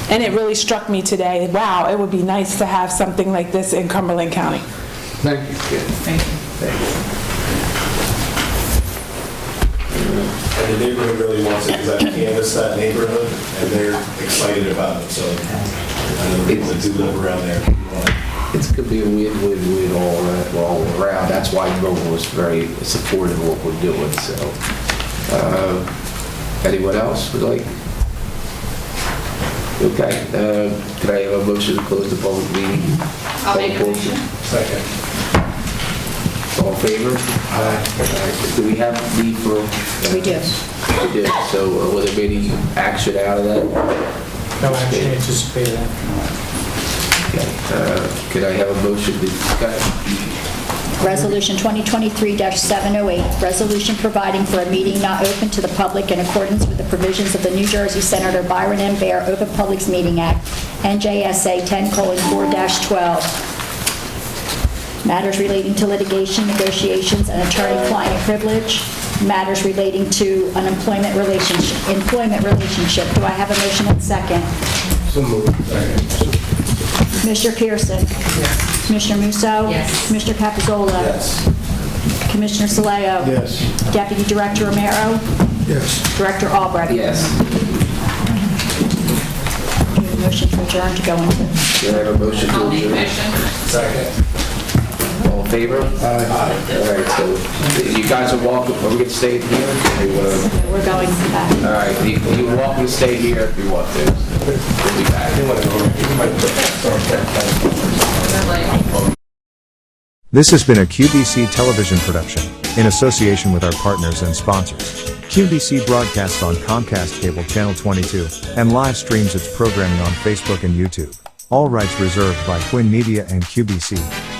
And it really struck me today, wow, it would be nice to have something like this in Cumberland County. Thank you. Thank you. And the neighborhood really wants it, because I've canvassed that neighborhood, and they're excited about it, so I know people that do live around there. It's going to be a win-win-win all around. That's why Millville was very supportive of what we're doing, so. Anyone else would like? Okay, could I have a motion to close the public meeting? I'll make a motion. Second. All in favor? Aye. Do we have need for? We do. We do. So will there be any action out of that? No action anticipated. Okay. Could I have a motion to, Resolution 2023-708, resolution providing for a meeting not open to the public in accordance with the provisions of the New Jersey Senator Byron M. Baer Open Publics Meeting Act, NJSA 10:4-12. Matters relating to litigation, negotiations, and attorney-client privilege. Matters relating to an employment relationship. Do I have a motion and second? So moved. Commissioner Pearson? Yes. Commissioner Musso? Yes. Commissioner Capizola? Yes. Commissioner Saleo? Yes. Deputy Director Romero? Yes. Director Albrecht? yes. Motion to adjourn to go into. Do I have a motion to I'll make a adjourn? motion. Second. All in favor? Aye. All right, so you guys are welcome. Are we going to stay in here? We're going back. All right, you're welcome to stay here if you want to. We'll be back. This has been a QBC television production, in association with our partners and sponsors. QBC broadcasts on Comcast Cable Channel 22, and live streams its programming on Facebook and YouTube. All rights reserved by Quinn Media and QBC,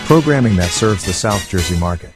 programming that serves the South Jersey market.